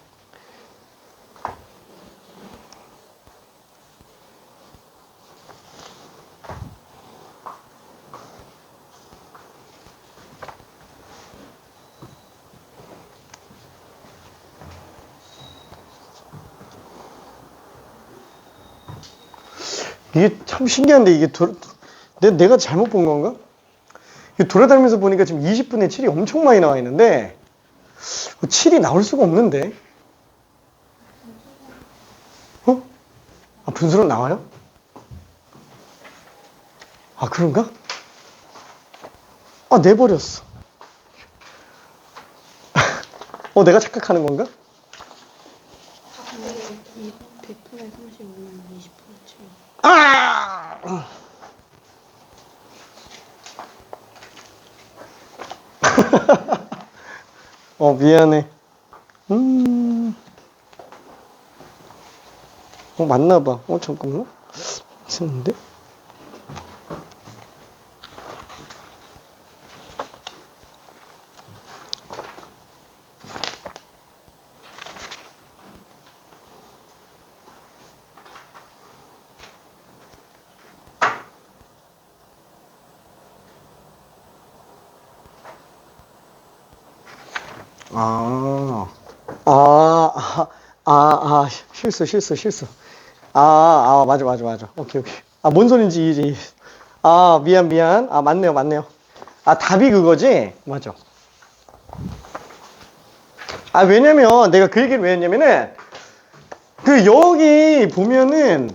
이게 참 신기한데, 이게 내가 잘못 본 건가? 돌아다니면서 보니까 지금 20분에 7이 엄청 많이 나와 있는데 7이 나올 수가 없는데 아, 분수로 나와요? 아, 그런가? 아, 내버렸어. 내가 착각하는 건가? 100분에 35면 20분에 7. 아! 미안해. 맞나봐. 잠깐만. 있었는데? 실수. 맞아. 오케이. 뭔 소린지 이제. 미안. 맞네요. 답이 그거지? 맞아. 왜냐면 내가 그 얘기를 왜 했냐면은 여기 보면은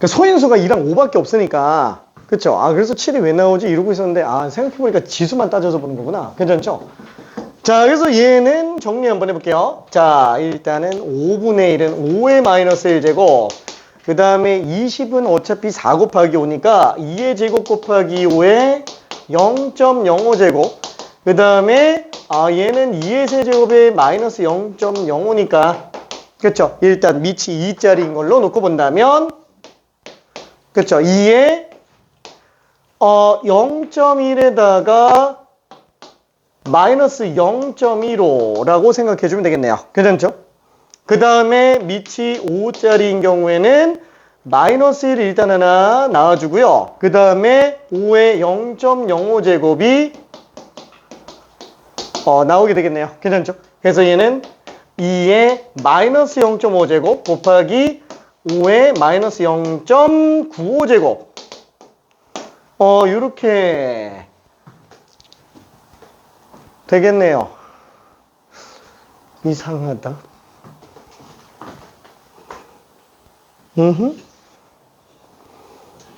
소인수가 2랑 5밖에 없으니까 그쵸? 그래서 7이 왜 나오지? 이러고 있었는데 생각해보니까 지수만 따져서 보는 거구나. 괜찮죠? 자, 그래서 얘는 정리 한번 해볼게요. 자, 일단은 5분의 1은 5의 마이너스 1제곱. 그 다음에 20은 어차피 4 곱하기 5니까 2의 제곱 곱하기 5의 0.05제곱. 그 다음에 얘는 2의 세제곱에 마이너스 0.05니까 그쵸? 일단 밑이 2짜리인 걸로 놓고 본다면 그쵸? 2의 0.1에다가 마이너스 0.15라고 생각해주면 되겠네요. 괜찮죠? 그 다음에 밑이 5짜리인 경우에는 마이너스 1 일단 하나 나와주고요. 그 다음에 5의 0.05제곱이 나오게 되겠네요. 괜찮죠? 그래서 얘는 2의 마이너스 0.5제곱 곱하기 5의 마이너스 0.95제곱 요렇게 되겠네요. 이상하다.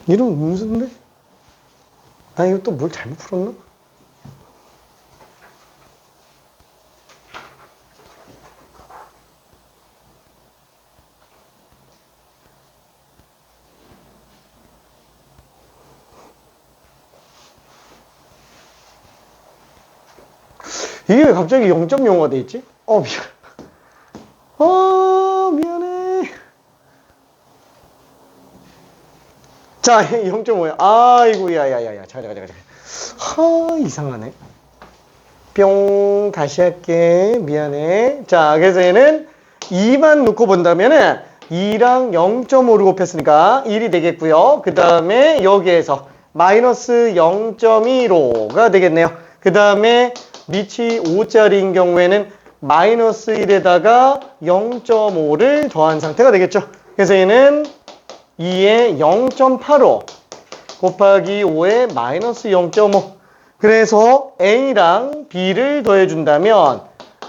이름 음수인데? 나 이거 또 뭘 잘못 풀었나? 이게 왜 갑자기 0.0가 돼 있지? 미안해. 자, 0.5야. 아이고, 야야야야. 잠깐. 이상하네. 뿅, 다시 할게. 미안해. 자, 그래서 얘는 2만 놓고 본다면은 2랑 0.5를 곱했으니까 1이 되겠고요. 그 다음에 여기에서 마이너스 0.15가 되겠네요. 그 다음에 밑이 5짜리인 경우에는 마이너스 1에다가 0.5를 더한 상태가 되겠죠. 그래서 얘는 2에 0.85 곱하기 5에 마이너스 0.5. 그래서 A랑 B를 더해준다면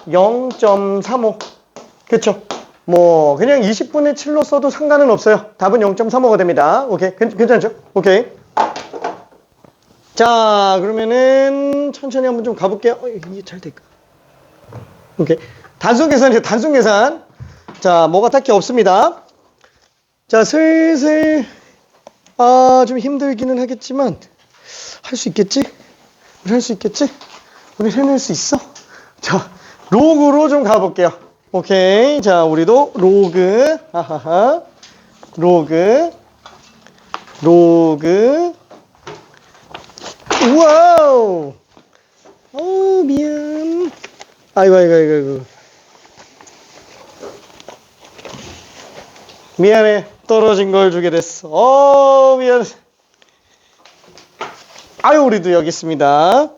0.35. 그쵸? 뭐 그냥 20분의 7로 써도 상관은 없어요. 답은 0.35가 됩니다. 오케이? 괜찮죠? 오케이. 자, 그러면은 천천히 한번 좀 가볼게요. 이게 잘 될까? 오케이. 단순 계산이에요. 단순 계산. 자, 뭐가 딱히 없습니다. 자, 슬슬 좀 힘들기는 하겠지만 할 수 있겠지? 우리 할 수 있겠지? 우리 해낼 수 있어? 자, 로그로 좀 가볼게요. 오케이. 자, 우리도 로그. 하하하. 로그. 와우! 미안. 아이고. 미안해. 떨어진 걸 주게 됐어. 미안해. 아유, 우리도 여기 있습니다.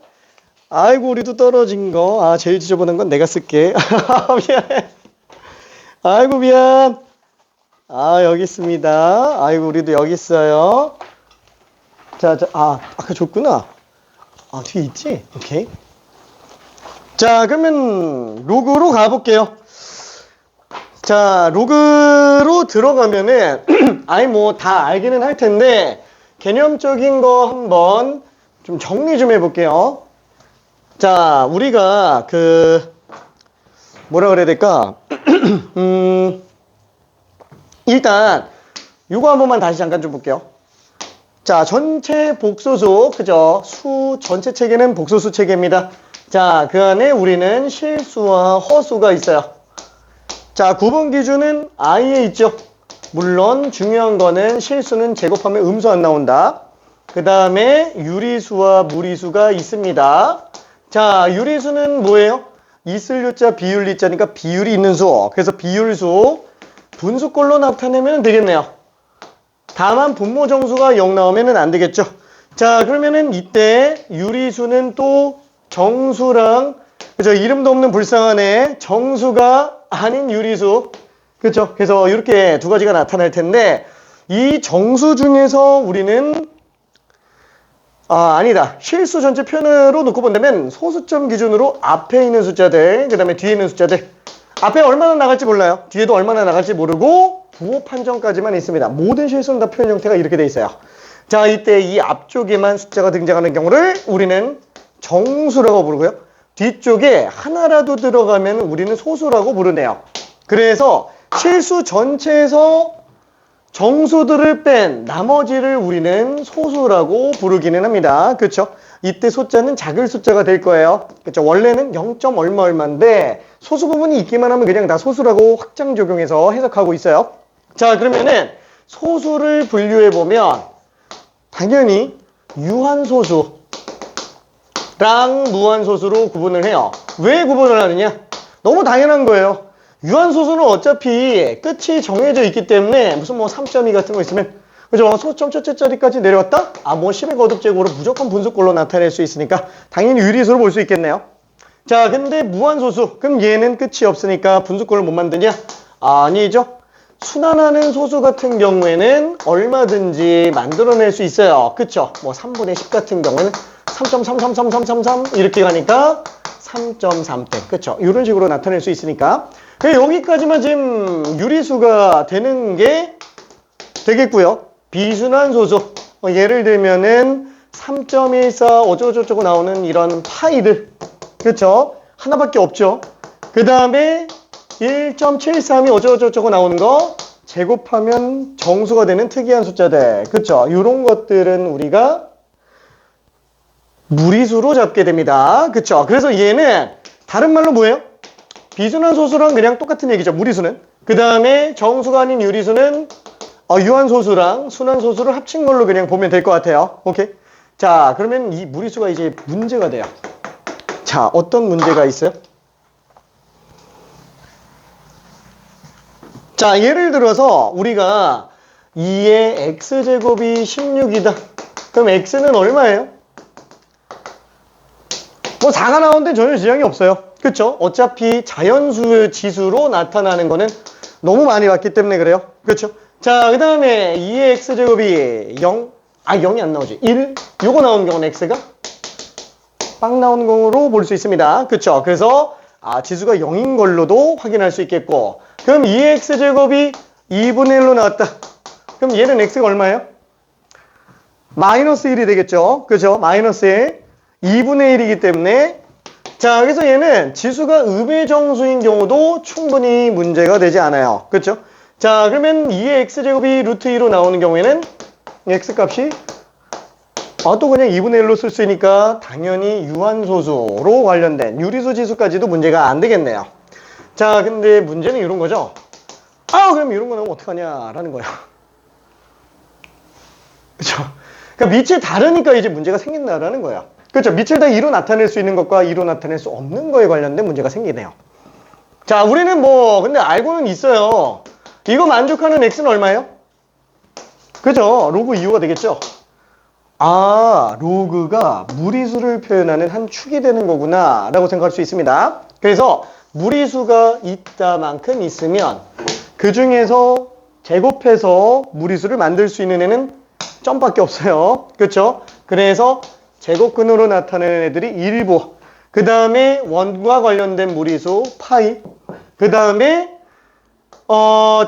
아이고, 우리도 떨어진 거. 제일 지저분한 건 내가 쓸게. 미안해. 아이고, 미안. 여기 있습니다. 아이고, 우리도 여기 있어요. 자, 아까 줬구나. 뒤에 있지? 오케이. 자, 그러면 로그로 가볼게요. 자, 로그로 들어가면은 뭐 다 알기는 할 텐데 개념적인 거 한번 좀 정리 좀 해볼게요. 자, 우리가 뭐라 그래야 될까? 일단 이거 한 번만 다시 잠깐 좀 볼게요. 자, 전체 복소수, 그죠? 수 전체 체계는 복소수 체계입니다. 자, 그 안에 우리는 실수와 허수가 있어요. 자, 구분 기준은 I에 있죠. 물론 중요한 거는 실수는 제곱하면 음수 안 나온다. 그 다음에 유리수와 무리수가 있습니다. 자, 유리수는 뭐예요? 있을 유자, 비율 유자니까 비율이 있는 수. 그래서 비율수 분수꼴로 나타내면 되겠네요. 다만 분모 정수가 0 나오면 안 되겠죠. 자, 그러면은 이때 유리수는 또 정수랑, 그죠? 이름도 없는 불쌍한 애, 정수가 아닌 유리수. 그렇죠? 그래서 이렇게 두 가지가 나타날 텐데 이 정수 중에서 우리는 아니다. 실수 전체 표현으로 놓고 본다면 소수점 기준으로 앞에 있는 숫자들, 그 다음에 뒤에 있는 숫자들. 앞에 얼마나 나갈지 몰라요. 뒤에도 얼마나 나갈지 모르고 부호 판정까지만 있습니다. 모든 실수는 다 표현 형태가 이렇게 돼 있어요. 자, 이때 이 앞쪽에만 숫자가 등장하는 경우를 우리는 정수라고 부르고요. 뒤쪽에 하나라도 들어가면 우리는 소수라고 부르네요. 그래서 실수 전체에서 정수들을 뺀 나머지를 우리는 소수라고 부르기는 합니다. 그렇죠? 이때 숫자는 작을 숫자가 될 거예요. 그렇죠? 원래는 0. 얼마인데 소수 부분이 있기만 하면 그냥 다 소수라고 확장 적용해서 해석하고 있어요. 자, 그러면은 소수를 분류해 보면 당연히 유한소수랑 무한소수로 구분을 해요. 왜 구분을 하느냐? 너무 당연한 거예요. 유한소수는 어차피 끝이 정해져 있기 때문에 무슨 뭐 3.2 같은 거 있으면, 그죠? 소점 첫째 자리까지 내려왔다? 뭐 10의 거듭제곱으로 무조건 분수꼴로 나타낼 수 있으니까 당연히 유리수로 볼 수 있겠네요. 자, 근데 무한소수, 그럼 얘는 끝이 없으니까 분수꼴을 못 만드냐? 아니죠. 순환하는 소수 같은 경우에는 얼마든지 만들어낼 수 있어요. 그쵸? 뭐 3분의 10 같은 경우에는 3.3333333 이렇게 가니까 3.3대. 그쵸? 이런 식으로 나타낼 수 있으니까. 여기까지만 지금 유리수가 되는 게 되겠고요. 비순환 소수. 예를 들면은 3.14 어쩌고저쩌고 나오는 이런 파이들. 그쵸? 하나밖에 없죠. 그 다음에 1.73이 어쩌고저쩌고 나오는 거 제곱하면 정수가 되는 특이한 숫자들. 그쵸? 이런 것들은 우리가 무리수로 잡게 됩니다. 그쵸? 그래서 얘는 다른 말로 뭐예요? 비순환 소수랑 그냥 똑같은 얘기죠. 무리수는. 그 다음에 정수가 아닌 유리수는 유한소수랑 순환소수를 합친 걸로 그냥 보면 될 것 같아요. 오케이. 자, 그러면 이 무리수가 이제 문제가 돼요. 자, 어떤 문제가 있어요? 자, 예를 들어서 우리가 2의 x제곱이 16이다. 그럼 x는 얼마예요? 뭐 4가 나오는데 전혀 지장이 없어요. 그쵸? 어차피 자연수 지수로 나타나는 거는 너무 많이 왔기 때문에 그래요. 그쵸? 자, 그 다음에 2의 x제곱이 0, 0이 안 나오지. 1, 요거 나오는 경우는 x가 빵 나오는 거로 볼 수 있습니다. 그쵸? 그래서 지수가 0인 걸로도 확인할 수 있겠고, 그럼 2의 x제곱이 2분의 1로 나왔다. 그럼 얘는 x가 얼마예요? 마이너스 1이 되겠죠? 그죠? 마이너스 1, 2분의 1이기 때문에. 자, 그래서 얘는 지수가 음의 정수인 경우도 충분히 문제가 되지 않아요. 그렇죠? 자, 그러면 2의 x제곱이 루트 2로 나오는 경우에는 x값이 또 그냥 2분의 1로 쓸 수 있으니까 당연히 유한소수로 관련된 유리수 지수까지도 문제가 안 되겠네요. 자, 근데 문제는 이런 거죠. 그럼 이런 거 나오면 어떡하냐라는 거예요. 그렇죠? 그러니까 밑이 다르니까 이제 문제가 생긴다라는 거예요. 그렇죠? 밑을 다 2로 나타낼 수 있는 것과 2로 나타낼 수 없는 거에 관련된 문제가 생기네요. 자, 우리는 근데 알고는 있어요. 이거 만족하는 x는 얼마예요? 그죠? 로그 2호가 되겠죠? 로그가 무리수를 표현하는 한 축이 되는 거구나 라고 생각할 수 있습니다. 그래서 무리수가 있다만큼 있으면 그 중에서 제곱해서 무리수를 만들 수 있는 애는 점밖에 없어요. 그렇죠? 그래서 제곱근으로 나타내는 애들이 일부, 그 다음에 원과 관련된 무리수 파이, 그 다음에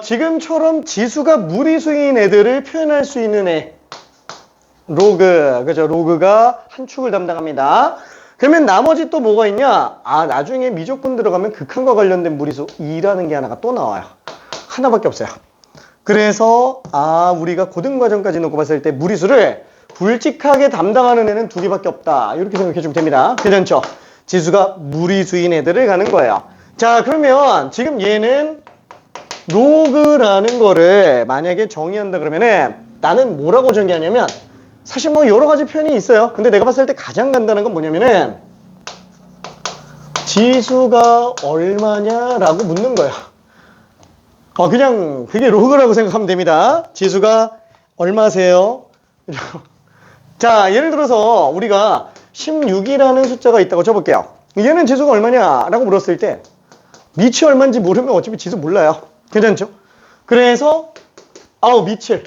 지금처럼 지수가 무리수인 애들을 표현할 수 있는 애 로그. 그죠? 로그가 한 축을 담당합니다. 그러면 나머지 또 뭐가 있냐? 나중에 미적분 들어가면 극한과 관련된 무리수 2라는 게 하나가 또 나와요. 하나밖에 없어요. 그래서 우리가 고등과정까지 놓고 봤을 때 무리수를 굵직하게 담당하는 애는 두 개밖에 없다. 이렇게 생각해 주면 됩니다. 괜찮죠? 지수가 무리수인 애들을 가는 거예요. 자, 그러면 지금 얘는 로그라는 거를 만약에 정의한다 그러면은 나는 뭐라고 정의하냐면, 사실 여러 가지 표현이 있어요. 근데 내가 봤을 때 가장 간단한 건 뭐냐면은 지수가 얼마냐라고 묻는 거예요. 그냥 그게 로그라고 생각하면 됩니다. 지수가 얼마세요? 자, 예를 들어서 우리가 16이라는 숫자가 있다고 쳐볼게요. 얘는 지수가 얼마냐라고 물었을 때 밑이 얼마인지 모르면 어차피 지수 몰라요. 괜찮죠? 그래서 밑을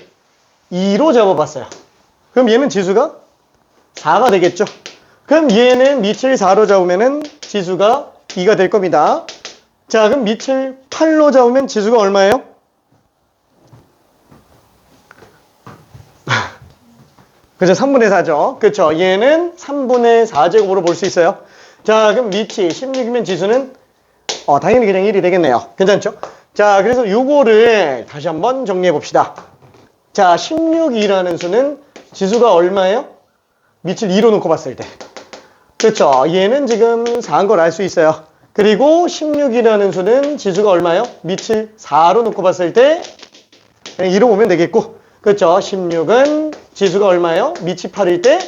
2로 잡아봤어요. 그럼 얘는 지수가 4가 되겠죠? 그럼 얘는 밑을 4로 잡으면은 지수가 2가 될 겁니다. 자, 그럼 밑을 8로 잡으면 지수가 얼마예요? 그죠? 3분의 4죠? 그쵸? 얘는 3분의 4제곱으로 볼 수 있어요. 자, 그럼 밑이 16이면 지수는 당연히 그냥 1이 되겠네요. 괜찮죠? 자, 그래서 요거를 다시 한번 정리해 봅시다. 자, 16이라는 수는 지수가 얼마예요? 밑을 2로 놓고 봤을 때. 그렇죠? 얘는 지금 4인 걸 알 수 있어요. 그리고 16이라는 수는 지수가 얼마예요? 밑을 4로 놓고 봤을 때 2로 보면 되겠고, 그렇죠? 16은 지수가 얼마예요? 밑이 8일 때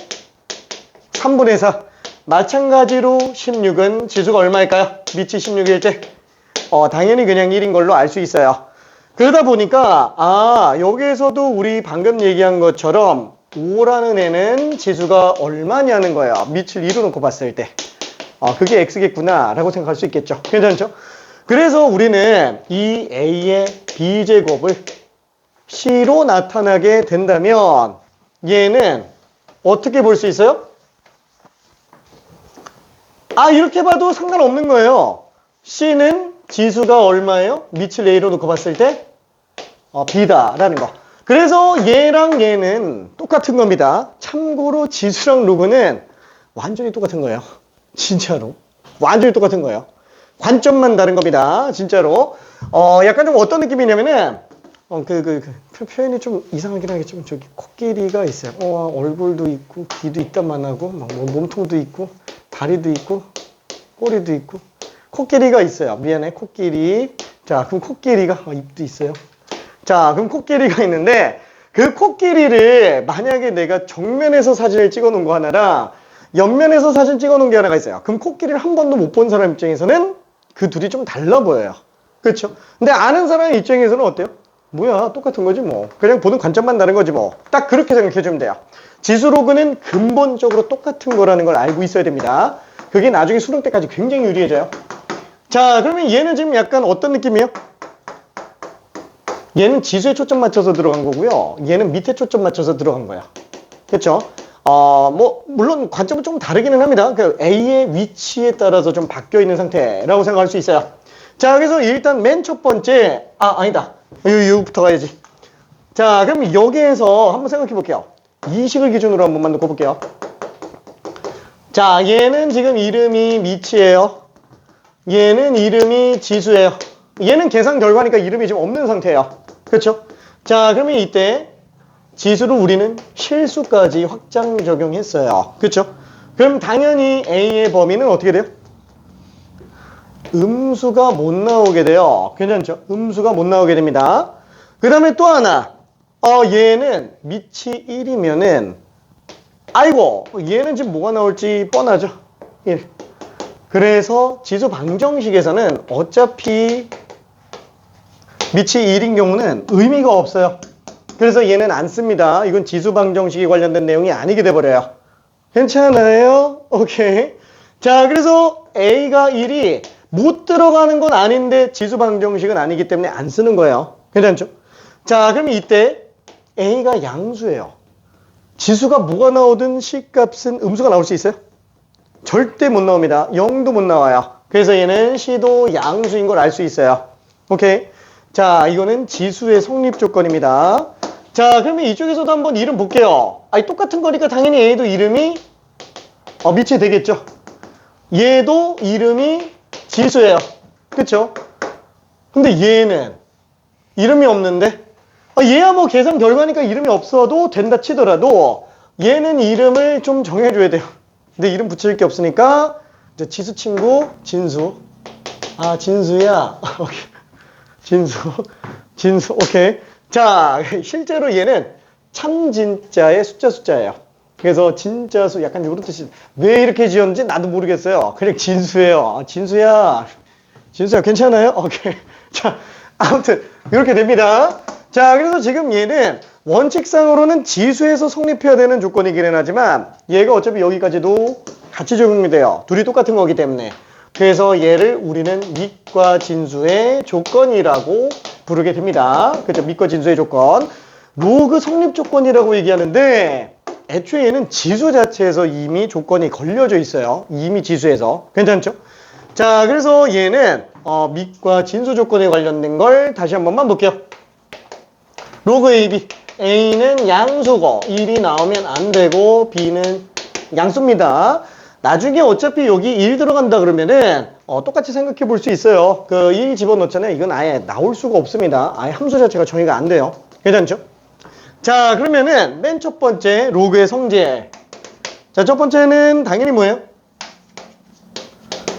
3분의 4. 마찬가지로 16은 지수가 얼마일까요? 밑이 16일 때 당연히 그냥 1인 걸로 알 수 있어요. 그러다 보니까 여기에서도 우리 방금 얘기한 것처럼 5라는 애는 지수가 얼마냐는 거예요. 밑을 2로 놓고 봤을 때. 그게 x겠구나 라고 생각할 수 있겠죠. 괜찮죠? 그래서 우리는 이 a의 b제곱을 c로 나타나게 된다면 얘는 어떻게 볼 수 있어요? 이렇게 봐도 상관없는 거예요. c는 지수가 얼마예요? 밑을 a로 놓고 봤을 때 b다라는 거. 그래서 얘랑 얘는 똑같은 겁니다. 참고로 지수랑 로그는 완전히 똑같은 거예요. 진짜로. 완전히 똑같은 거예요. 관점만 다른 겁니다. 진짜로. 약간 좀 어떤 느낌이냐면은, 표현이 좀 이상하긴 하겠지만, 저기 코끼리가 있어요. 얼굴도 있고, 귀도 있다만 하고, 몸통도 있고, 다리도 있고, 꼬리도 있고. 코끼리가 있어요. 미안해, 코끼리. 자, 그럼 코끼리가, 입도 있어요. 자, 그럼 코끼리가 있는데, 그 코끼리를 만약에 내가 정면에서 사진을 찍어 놓은 거 하나랑, 옆면에서 사진 찍어 놓은 게 하나가 있어요. 그럼 코끼리를 한 번도 못 본 사람 입장에서는 그 둘이 좀 달라 보여요. 그렇죠? 근데 아는 사람 입장에서는 어때요? 뭐야, 똑같은 거지 뭐. 그냥 보는 관점만 다른 거지 뭐. 딱 그렇게 생각해 주면 돼요. 지수 로그는 근본적으로 똑같은 거라는 걸 알고 있어야 됩니다. 그게 나중에 수능 때까지 굉장히 유리해져요. 자, 그러면 얘는 지금 약간 어떤 느낌이에요? 얘는 지수에 초점 맞춰서 들어간 거고요. 얘는 밑에 초점 맞춰서 들어간 거야. 그렇죠? 물론 관점은 조금 다르기는 합니다. 그 A의 위치에 따라서 좀 바뀌어 있는 상태라고 생각할 수 있어요. 자, 그래서 일단 맨 첫 번째, 아니다. 여기부터 가야지. 자, 그럼 여기에서 한번 생각해 볼게요. 이 식을 기준으로 한번 만들어 볼게요. 자, 얘는 지금 이름이 미치예요. 얘는 이름이 지수예요. 얘는 계산 결과니까 이름이 지금 없는 상태예요. 그렇죠? 자, 그러면 이때 지수를 우리는 실수까지 확장 적용했어요. 그렇죠? 그럼 당연히 A의 범위는 어떻게 돼요? 음수가 못 나오게 돼요. 괜찮죠? 음수가 못 나오게 됩니다. 그 다음에 또 하나. 얘는 밑이 1이면은 아이고, 얘는 지금 뭐가 나올지 뻔하죠? 1. 그래서 지수 방정식에서는 어차피 밑이 1인 경우는 의미가 없어요. 그래서 얘는 안 씁니다. 이건 지수 방정식에 관련된 내용이 아니게 돼버려요. 괜찮아요? 오케이. 자, 그래서 A가 1이 못 들어가는 건 아닌데 지수 방정식은 아니기 때문에 안 쓰는 거예요. 괜찮죠? 자, 그럼 이때 A가 양수예요. 지수가 뭐가 나오든 C값은 음수가 나올 수 있어요? 절대 못 나옵니다. 0도 못 나와요. 그래서 얘는 C도 양수인 걸 알 수 있어요. 오케이. 자, 이거는 지수의 성립 조건입니다. 자, 그러면 이쪽에서도 한번 이름 볼게요. 똑같은 거니까 당연히 얘도 이름이 밑이 되겠죠. 얘도 이름이 지수예요. 그쵸? 근데 얘는 이름이 없는데 얘야 뭐 계산 결과니까 이름이 없어도 된다 치더라도 얘는 이름을 좀 정해줘야 돼요. 근데 이름 붙일 게 없으니까 이제 지수 친구 진수. 진수야. 오케이. 진수. 오케이. 자, 실제로 얘는 참 진짜의 숫자예요. 그래서 진짜수 약간 이런 뜻이 왜 이렇게 지었는지 나도 모르겠어요. 그냥 진수예요. 진수야 괜찮아요? 오케이. 자, 아무튼 이렇게 됩니다. 자, 그래서 지금 얘는 원칙상으로는 지수에서 성립해야 되는 조건이기는 하지만 얘가 어차피 여기까지도 같이 적용이 돼요. 둘이 똑같은 거기 때문에. 그래서 얘를 우리는 밑과 진수의 조건이라고 부르게 됩니다. 그죠? 밑과 진수의 조건. 로그 성립 조건이라고 얘기하는데 애초에 얘는 지수 자체에서 이미 조건이 걸려져 있어요. 이미 지수에서. 괜찮죠? 자, 그래서 얘는 밑과 진수 조건에 관련된 걸 다시 한 번만 볼게요. 로그 AB. A는 양수고 1이 나오면 안 되고 B는 양수입니다. 나중에 어차피 여기 1 들어간다 그러면은 똑같이 생각해 볼 수 있어요. 그 1 집어넣잖아요. 이건 아예 나올 수가 없습니다. 아예 함수 자체가 정의가 안 돼요. 괜찮죠? 자, 그러면은 맨 첫 번째 로그의 성질. 자, 첫 번째는 당연히 뭐예요?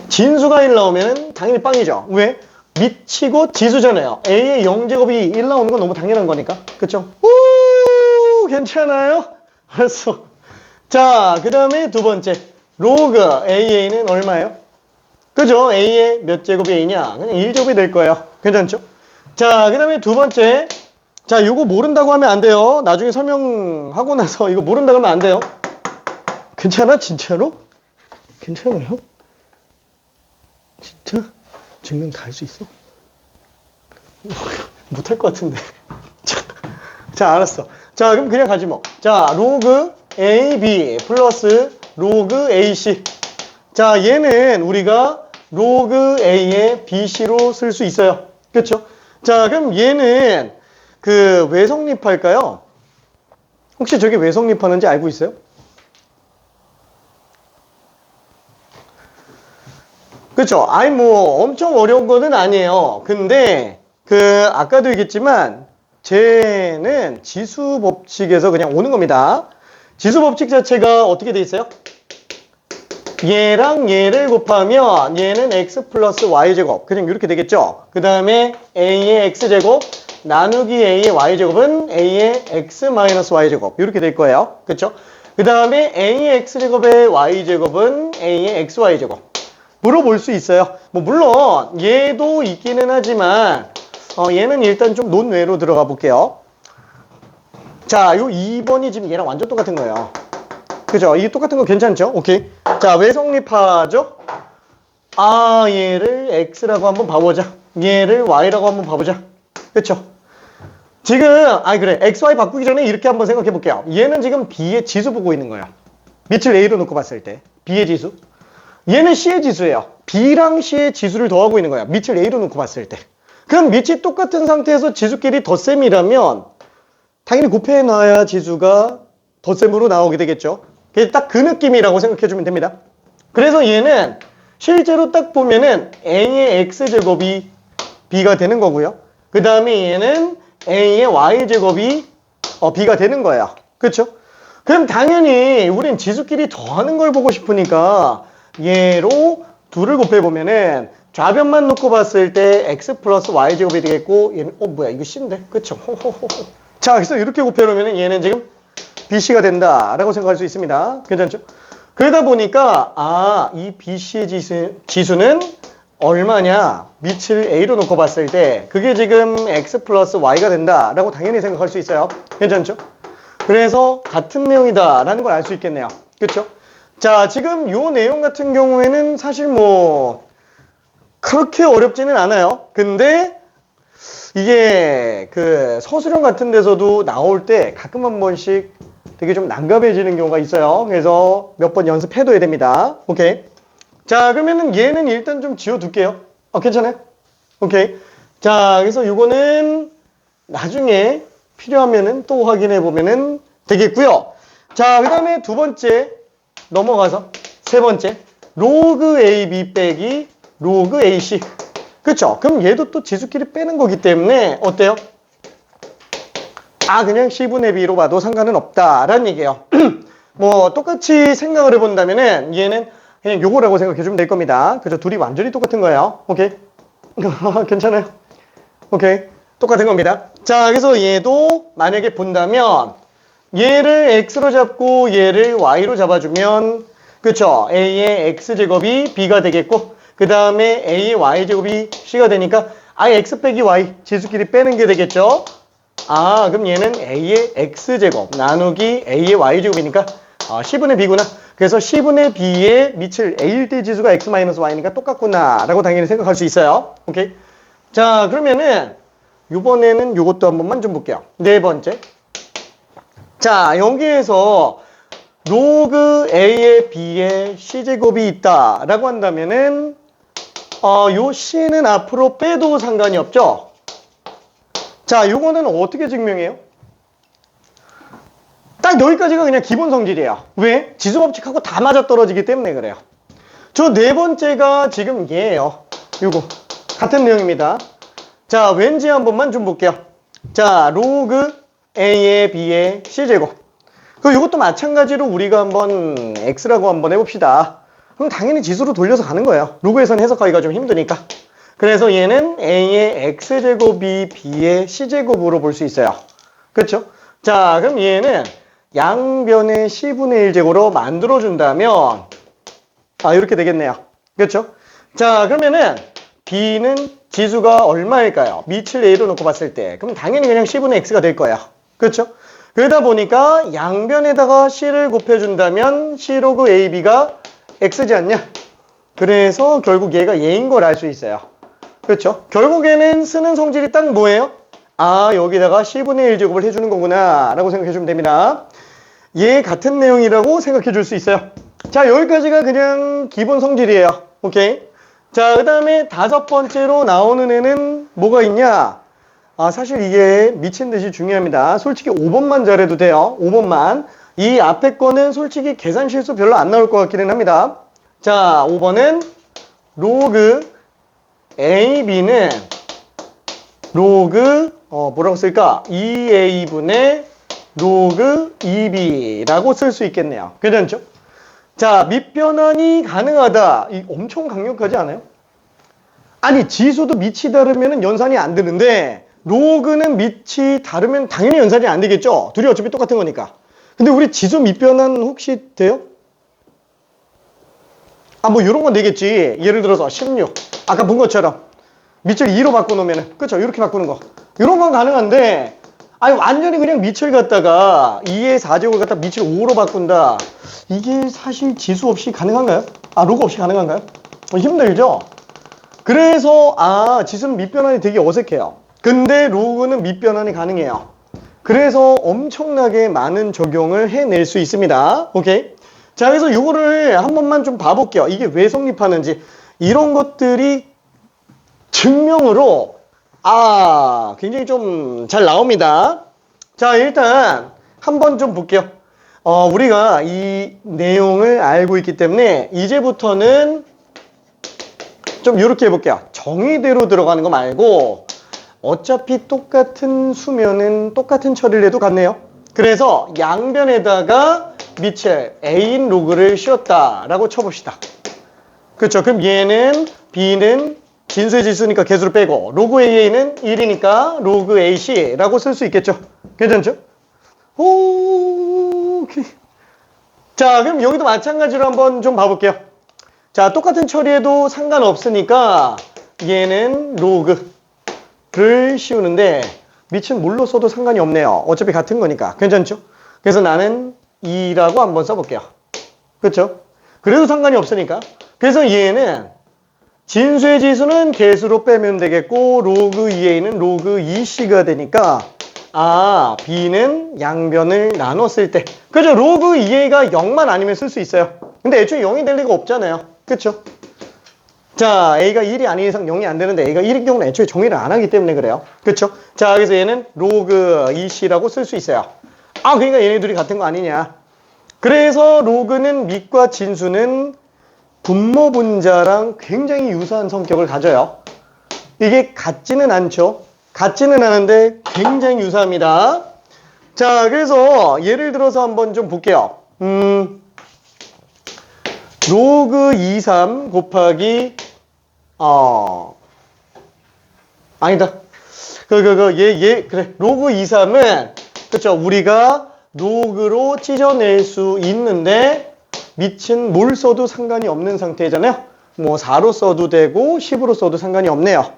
진수가 1 나오면 당연히 빵이죠. 왜? 밑이고 지수잖아요. A의 0제곱이 1 나오는 건 너무 당연한 거니까. 그쵸? 괜찮아요? 알았어. 자, 그 다음에 두 번째. 로그 AA는 얼마예요? 그죠? A의 몇 제곱이 A냐? 그냥 1제곱이 될 거예요. 괜찮죠? 자, 그 다음에 두 번째. 자, 이거 모른다고 하면 안 돼요. 나중에 설명하고 나서 이거 모른다고 하면 안 돼요. 괜찮아? 진짜로? 괜찮아요? 진짜? 증명 다 할 수 있어? 못할 것 같은데. 자, 알았어. 자, 그럼 그냥 가지 뭐. 자, 로그 AB 플러스 로그 AC. 자, 얘는 우리가 로그 A의 BC로 쓸 수 있어요. 그렇죠? 자, 그럼 얘는 그 왜 성립할까요? 혹시 저게 왜 성립하는지 알고 있어요? 그렇죠. 아니 뭐 엄청 어려운 거는 아니에요. 근데 그 아까도 얘기했지만 쟤는 지수 법칙에서 그냥 오는 겁니다. 지수 법칙 자체가 어떻게 돼 있어요? 얘랑 얘를 곱하면 얘는 x 플러스 y제곱 그냥 이렇게 되겠죠. 그 다음에 a의 x제곱 나누기 a의 y제곱은 a의 x 마이너스 y제곱 이렇게 될 거예요. 그렇죠? 그 다음에 a의 x제곱의 y제곱은 a의 xy제곱 물어볼 수 있어요. 뭐 물론 얘도 있기는 하지만 얘는 일단 좀 논외로 들어가 볼게요. 자, 요 2번이 지금 얘랑 완전 똑같은 거예요. 그죠? 이게 똑같은 거 괜찮죠? 오케이. 자, 왜 성립하죠? 아, 얘를 x라고 한번 봐보자. 얘를 y라고 한번 봐보자. 그쵸? 지금 그래. xy 바꾸기 전에 이렇게 한번 생각해 볼게요. 얘는 지금 b의 지수 보고 있는 거예요. 밑을 a로 놓고 봤을 때 b의 지수. 얘는 c의 지수예요. b랑 c의 지수를 더하고 있는 거야. 밑을 a로 놓고 봤을 때. 그럼 밑이 똑같은 상태에서 지수끼리 덧셈이라면 당연히 곱해놔야 지수가 덧셈으로 나오게 되겠죠. 딱 그 느낌이라고 생각해주면 됩니다. 그래서 얘는 실제로 딱 보면은 a의 x제곱이 b가 되는 거고요. 그 다음에 얘는 a의 y제곱이 b가 되는 거예요. 그렇죠? 그럼 당연히 우린 지수끼리 더하는 걸 보고 싶으니까 얘로 둘을 곱해보면은 좌변만 놓고 봤을 때 x 플러스 y제곱이 되겠고 얘는 뭐야 이거 c인데? 그쵸? 자, 그래서 이렇게 곱해놓으면 얘는 지금 bc가 된다라고 생각할 수 있습니다. 괜찮죠? 그러다 보니까 이 bc의 지수는 얼마냐? 밑을 a로 놓고 봤을 때 그게 지금 x 플러스 y가 된다라고 당연히 생각할 수 있어요. 괜찮죠? 그래서 같은 내용이다라는 걸 알 수 있겠네요. 그렇죠? 자, 지금 요 내용 같은 경우에는 사실 뭐 그렇게 어렵지는 않아요. 근데 이게 그 서술형 같은 데서도 나올 때 가끔 한 번씩 되게 좀 난감해지는 경우가 있어요. 그래서 몇 번 연습해둬야 됩니다. 오케이. 자, 그러면은 얘는 일단 좀 지워둘게요. 괜찮아요? 오케이. 자, 그래서 요거는 나중에 필요하면은 또 확인해 보면은 되겠고요. 자, 그 다음에 두 번째 넘어가서 세 번째 로그 AB 빼기 로그 AC. 그쵸? 그럼 얘도 또 지수끼리 빼는 거기 때문에 어때요? 그냥 C분의 B로 봐도 상관은 없다라는 얘기예요. 뭐 똑같이 생각을 해본다면은 얘는 그냥 요거라고 생각해주면 될 겁니다. 그죠? 둘이 완전히 똑같은 거예요. 오케이? 괜찮아요? 오케이? 똑같은 겁니다. 자, 그래서 얘도 만약에 본다면 얘를 x로 잡고 얘를 y로 잡아주면 그쵸? a의 x제곱이 b가 되겠고 그 다음에 a의 y제곱이 c가 되니까 x 빼기 y 지수끼리 빼는 게 되겠죠? 그럼 얘는 a의 x제곱 나누기 a의 y제곱이니까 c분의 b구나. 그래서 c분의 b의 밑을 a일 때 지수가 x-y니까 똑같구나 라고 당연히 생각할 수 있어요. 오케이? 자, 그러면은 이번에는 요것도 한 번만 좀 볼게요. 네 번째. 자, 여기에서 로그 a의 b의 c제곱이 있다 라고 한다면은 요 c는 앞으로 빼도 상관이 없죠. 자, 요거는 어떻게 증명해요? 딱 여기까지가 그냥 기본 성질이에요. 왜? 지수법칙하고 다 맞아떨어지기 때문에 그래요. 저 네 번째가 지금 얘예요. 요거 같은 내용입니다. 자, 왠지 한 번만 좀 볼게요. 자, 로그 a의 b의 c제곱. 그럼 이것도 마찬가지로 우리가 한번 x라고 한번 해봅시다. 그럼 당연히 지수로 돌려서 가는 거예요. 로그에서는 해석하기가 좀 힘드니까. 그래서 얘는 a의 x제곱이 b의 c제곱으로 볼 수 있어요. 그렇죠? 자, 그럼 얘는 양변의 c분의 1제곱으로 만들어준다면 이렇게 되겠네요. 그렇죠? 자, 그러면은 b는 지수가 얼마일까요? 밑을 a로 놓고 봤을 때. 그럼 당연히 그냥 c분의 x가 될 거예요. 그렇죠? 그러다 보니까 양변에다가 c를 곱해준다면 c 로그 ab가 x지 않냐? 그래서 결국 얘가 얘인 걸 알 수 있어요. 그렇죠? 결국에는 쓰는 성질이 딱 뭐예요? 여기다가 c분의 1제곱을 해주는 거구나 라고 생각해주면 됩니다. 얘 같은 내용이라고 생각해 줄 수 있어요. 자, 여기까지가 그냥 기본 성질이에요. 오케이? 자, 그 다음에 다섯 번째로 나오는 애는 뭐가 있냐? 사실 이게 미친 듯이 중요합니다. 솔직히 5번만 잘해도 돼요. 5번만. 이 앞에 거는 솔직히 계산 실수 별로 안 나올 것 같기는 합니다. 자, 5번은 로그 AB는 로그 뭐라고 쓸까? 2A분의 로그 2B라고 쓸 수 있겠네요. 괜찮죠? 자, 밑변환이 가능하다. 이 엄청 강력하지 않아요? 아니, 지수도 밑이 다르면 연산이 안 되는데 로그는 밑이 다르면 당연히 연산이 안 되겠죠? 둘이 어차피 똑같은 거니까. 근데 우리 지수 밑변환 혹시 돼요? 뭐 이런 건 되겠지. 예를 들어서 16. 아까 본 것처럼 밑을 2로 바꿔놓으면, 그쵸? 이렇게 바꾸는 거. 이런 건 가능한데, 아니, 완전히 그냥 밑을 갖다가 2의 4제곱을 갖다 밑을 5로 바꾼다. 이게 사실 지수 없이 가능한가요? 로그 없이 가능한가요? 힘들죠? 그래서, 지수는 밑변환이 되게 어색해요. 근데 로그는 밑변환이 가능해요. 그래서 엄청나게 많은 적용을 해낼 수 있습니다. 오케이? 자, 그래서 이거를 한 번만 좀 봐볼게요. 이게 왜 성립하는지. 이런 것들이 증명으로 굉장히 좀 잘 나옵니다. 자, 일단 한번 좀 볼게요. 우리가 이 내용을 알고 있기 때문에 이제부터는 좀 이렇게 해볼게요. 정의대로 들어가는 거 말고 어차피 똑같은 수면은 똑같은 처리를 해도 같네요. 그래서 양변에다가 밑에 A인 로그를 씌웠다라고 쳐봅시다. 그렇죠? 그럼 얘는 B는 진수의 지수니까 개수를 빼고 로그 AA는 1이니까 로그 AC라고 쓸 수 있겠죠? 괜찮죠? 오케이. 자, 그럼 여기도 마찬가지로 한번 좀 봐볼게요. 자, 똑같은 처리해도 상관없으니까 얘는 로그를 씌우는데 밑은 뭘로 써도 상관이 없네요. 어차피 같은 거니까. 괜찮죠? 그래서 나는 2라고 한번 써볼게요. 그렇죠? 그래도 상관이 없으니까. 그래서 얘는 진수의 지수는 개수로 빼면 되겠고 로그 2a는 로그 2c가 되니까 b는 양변을 나눴을 때 그죠? 로그 2a가 0만 아니면 쓸 수 있어요. 근데 애초에 0이 될 리가 없잖아요. 그쵸? 자, a가 1이 아닌 이상 0이 안 되는데 a가 1인 경우는 애초에 정의를 안 하기 때문에 그래요. 그쵸? 자, 그래서 얘는 로그 2c라고 쓸 수 있어요. 그러니까 얘네 둘이 같은 거 아니냐. 그래서 로그는 밑과 진수는 분모 분자랑 굉장히 유사한 성격을 가져요. 이게 같지는 않죠. 같지는 않은데 굉장히 유사합니다. 자, 그래서 예를 들어서 한번 좀 볼게요. 로그 23 곱하기 아니다. 그래. 로그 23은 그쵸? 우리가 로그로 찢어낼 수 있는데 밑은 뭘 써도 상관이 없는 상태잖아요. 뭐 4로 써도 되고 10으로 써도 상관이 없네요.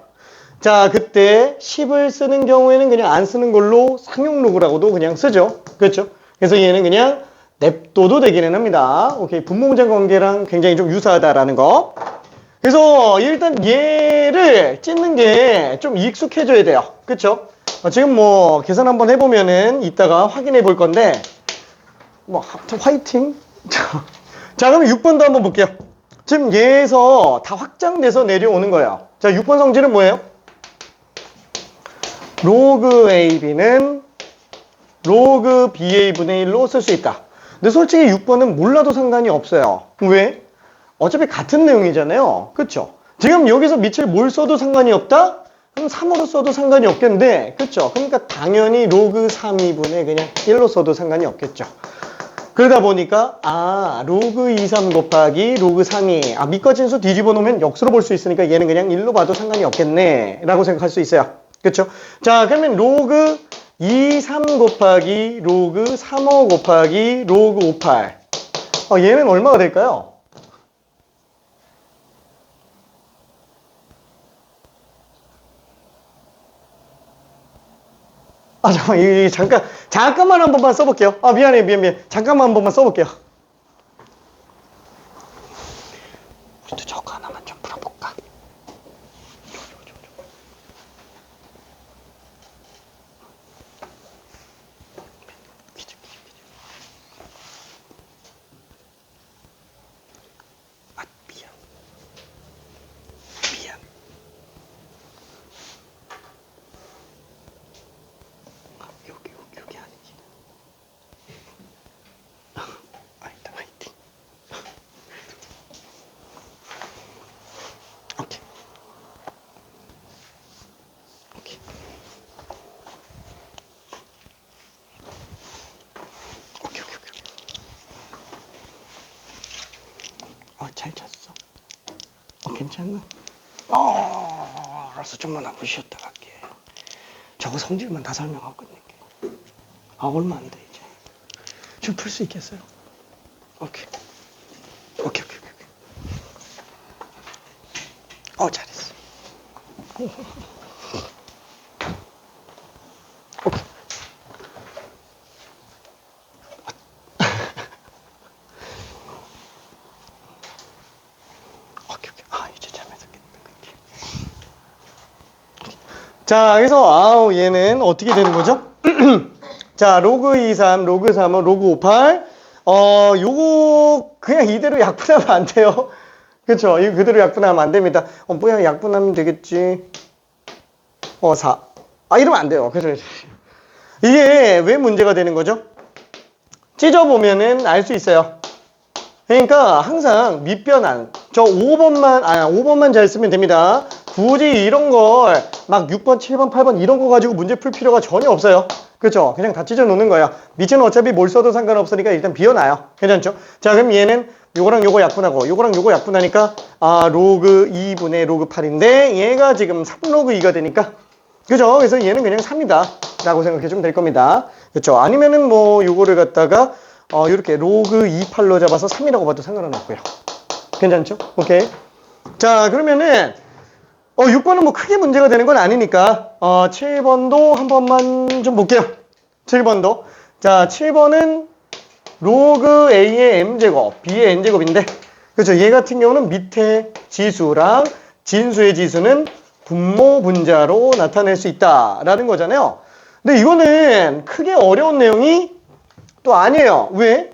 자, 그때 10을 쓰는 경우에는 그냥 안 쓰는 걸로 상용 로그라고도 그냥 쓰죠. 그렇죠? 그래서 얘는 그냥 냅둬도 되기는 합니다. 오케이. 분모분자 관계랑 굉장히 좀 유사하다라는 거. 그래서 일단 얘를 찢는 게 좀 익숙해져야 돼요. 그렇죠? 지금 뭐 계산 한번 해보면은 이따가 확인해 볼 건데 뭐 화이팅. 자, 그럼 6번도 한번 볼게요. 지금 얘에서 다 확장돼서 내려오는 거예요. 자, 6번 성질은 뭐예요? 로그 AB는 로그 BA분의 1로 쓸 수 있다. 근데 솔직히 6번은 몰라도 상관이 없어요. 왜? 어차피 같은 내용이잖아요. 그쵸? 지금 여기서 밑을 뭘 써도 상관이 없다? 그럼 3으로 써도 상관이 없겠는데, 그쵸? 그러니까 당연히 로그 3이분의 그냥 1로 써도 상관이 없겠죠. 그러다 보니까 로그 23 곱하기 로그 3이 밑과 진수 뒤집어 놓으면 역수로 볼 수 있으니까 얘는 그냥 1로 봐도 상관이 없겠네 라고 생각할 수 있어요. 그쵸? 자, 그러면 로그 23 곱하기 로그 35 곱하기 로그 58 얘는 얼마가 될까요? 잠깐만 한 번만 써볼게요. 미안. 잠깐만 한 번만 써볼게요. 우리도 저거 하나만 좀 풀어볼까? 미안. 잘 잤어. 괜찮나? 알았어. 좀만 하고 쉬었다 갈게. 저거 성질만 다 설명하고 끝낼게. 얼마 안 돼, 이제. 좀 풀 수 있겠어요? 오케이. 잘했어. 오케이. 이제 잠에서 깼다. 자, 그래서 얘는 어떻게 되는 거죠? 자, 로그 23, 로그 3은 로그 58. 요거 그냥 이대로 약분하면 안 돼요. 그쵸? 이거 그대로 약분하면 안 됩니다. 뭐야, 약분하면 되겠지. 4. 이러면 안 돼요. 그죠? 이게 왜 문제가 되는 거죠? 찢어보면은 알 수 있어요. 그러니까 항상 밑변환. 저 5번만 잘 쓰면 됩니다. 굳이 이런 걸 막 6번, 7번, 8번 이런 거 가지고 문제 풀 필요가 전혀 없어요. 그렇죠? 그냥 다 찢어 놓는 거예요. 밑에는 어차피 뭘 써도 상관없으니까 일단 비워놔요. 괜찮죠? 자, 그럼 얘는 요거랑 요거 약분하고 요거랑 요거 약분하니까 로그 2분의 로그 8인데 얘가 지금 3로그 2가 되니까 그죠? 그래서 얘는 그냥 3이다 라고 생각해 주면 될 겁니다. 그렇죠? 아니면은 뭐 요거를 갖다가 이렇게 로그 28로 잡아서 3이라고 봐도 상관은 없고요. 괜찮죠? 오케이. 자, 그러면은 6번은 뭐 크게 문제가 되는 건 아니니까 7번도 한 번만 좀 볼게요. 7번도. 자, 7번은 로그 A의 M제곱, B의 N제곱인데 그렇죠? 얘 같은 경우는 밑에 지수랑 진수의 지수는 분모 분자로 나타낼 수 있다라는 거잖아요. 근데 이거는 크게 어려운 내용이 또 아니에요. 왜?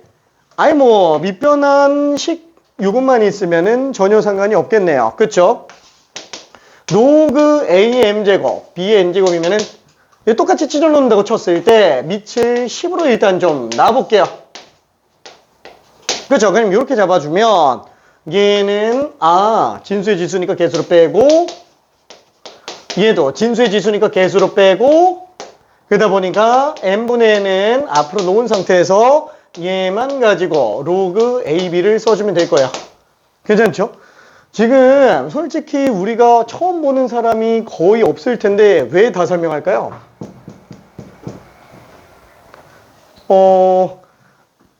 뭐 밑변환식 요것만 있으면은 전혀 상관이 없겠네요. 그렇죠? 로그 A의 M제곱, B의 N제곱이면은 똑같이 찢어 놓는다고 쳤을 때 밑을 10으로 일단 좀 놔볼게요. 그렇죠? 그럼 이렇게 잡아주면 얘는 진수의 지수니까 개수로 빼고 얘도 진수의 지수니까 개수로 빼고 그러다 보니까 n분의 n은 앞으로 놓은 상태에서 얘만 가지고 로그 AB를 써주면 될 거예요. 괜찮죠? 지금 솔직히 우리가 처음 보는 사람이 거의 없을 텐데 왜 다 설명할까요?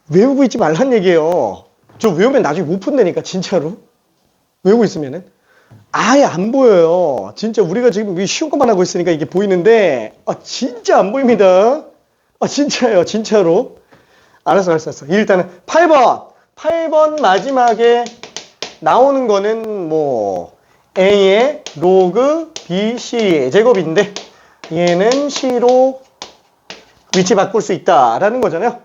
외우고 있지 말란 얘기예요. 저 외우면 나중에 못 푼다니까 진짜로. 외우고 있으면은 아예 안 보여요. 진짜 우리가 지금 쉬운 것만 하고 있으니까 이게 보이는데 진짜 안 보입니다. 진짜요, 진짜로. 알았어. 일단은 8번 마지막에 나오는 거는 뭐 A의 로그 BC 제곱인데 얘는 C로 위치 바꿀 수 있다라는 거잖아요.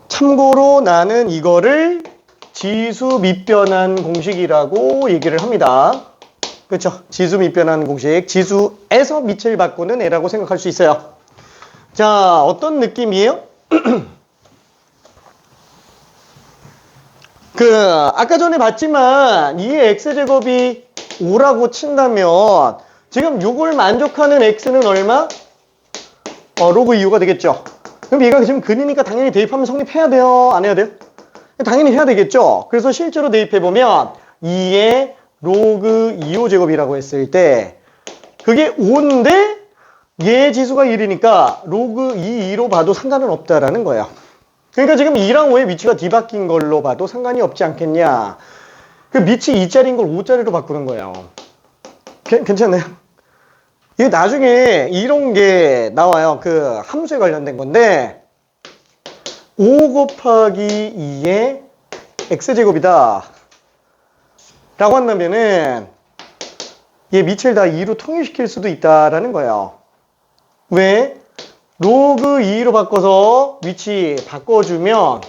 참고로 나는 이거를 지수 밑변환 공식이라고 얘기를 합니다. 그렇죠? 지수 밑변환 공식. 지수에서 밑을 바꾸는 애라고 생각할 수 있어요. 자, 어떤 느낌이에요? 아까 전에 봤지만 2의 x제곱이 5라고 친다면 지금 요걸 만족하는 x는 얼마? 로그 2호가 되겠죠. 그럼 얘가 지금 근이니까 당연히 대입하면 성립해야 돼요? 안 해야 돼요? 당연히 해야 되겠죠. 그래서 실제로 대입해보면 2의 로그 2호 제곱이라고 했을 때 그게 5인데 얘 지수가 1이니까 로그 2로 봐도 상관은 없다라는 거예요. 그러니까 지금 2랑 5의 위치가 뒤바뀐 걸로 봐도 상관이 없지 않겠냐. 그 밑이 2짜리인 걸 5짜리로 바꾸는 거예요. 괜찮나요? 이게 나중에 이런 게 나와요. 그 함수에 관련된 건데 5 곱하기 2의 x제곱이다 라고 한다면은 얘 밑을 다 2로 통일시킬 수도 있다라는 거예요. 왜? 로그 2로 바꿔서 위치 바꿔주면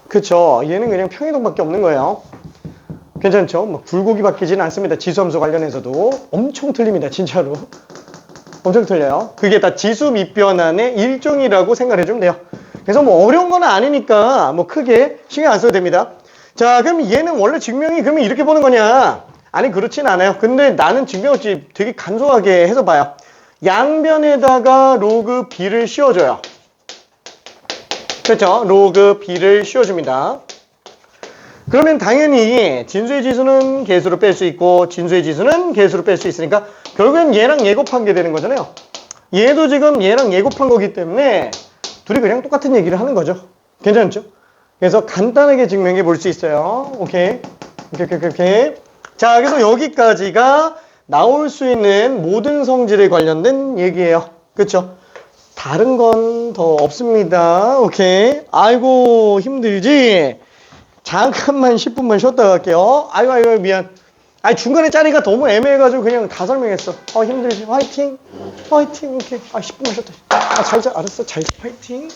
그쵸? 얘는 그냥 평이동밖에 없는 거예요. 괜찮죠? 뭐 굴곡이 바뀌지는 않습니다. 지수함수 관련해서도 엄청 틀립니다. 진짜로 엄청 틀려요. 그게 다 지수 밑변환의 일종이라고 생각해주면 돼요. 그래서 뭐 어려운 건 아니니까 뭐 크게 신경 안 써도 됩니다. 자, 그럼 얘는 원래 증명이 그러면 이렇게 보는 거냐? 아니, 그렇진 않아요. 근데 나는 증명을 되게 간소하게 해서 봐요. 양변에다가 로그 b를 씌워줘요. 그렇죠? 로그 b를 씌워줍니다. 그러면 당연히 진수의 지수는 개수로 뺄 수 있고 진수의 지수는 개수로 뺄 수 있으니까 결국엔 얘랑 얘 곱한 게 되는 거잖아요. 얘도 지금 얘랑 얘 곱한 거기 때문에 둘이 그냥 똑같은 얘기를 하는 거죠. 괜찮죠? 그래서 간단하게 증명해 볼 수 있어요. 오케이. 오케이. 자, 그래서 여기까지가 나올 수 있는 모든 성질에 관련된 얘기예요. 그쵸? 다른 건 더 없습니다. 오케이. 아이고, 힘들지? 잠깐만 10분만 쉬었다 갈게요. 아이고, 미안. 아니, 중간에 짜리가 너무 애매해가지고 그냥 다 설명했어. 힘들지? 화이팅. 오케이. 10분만 쉬었다. 잘 자. 알았어. 잘 자. 화이팅.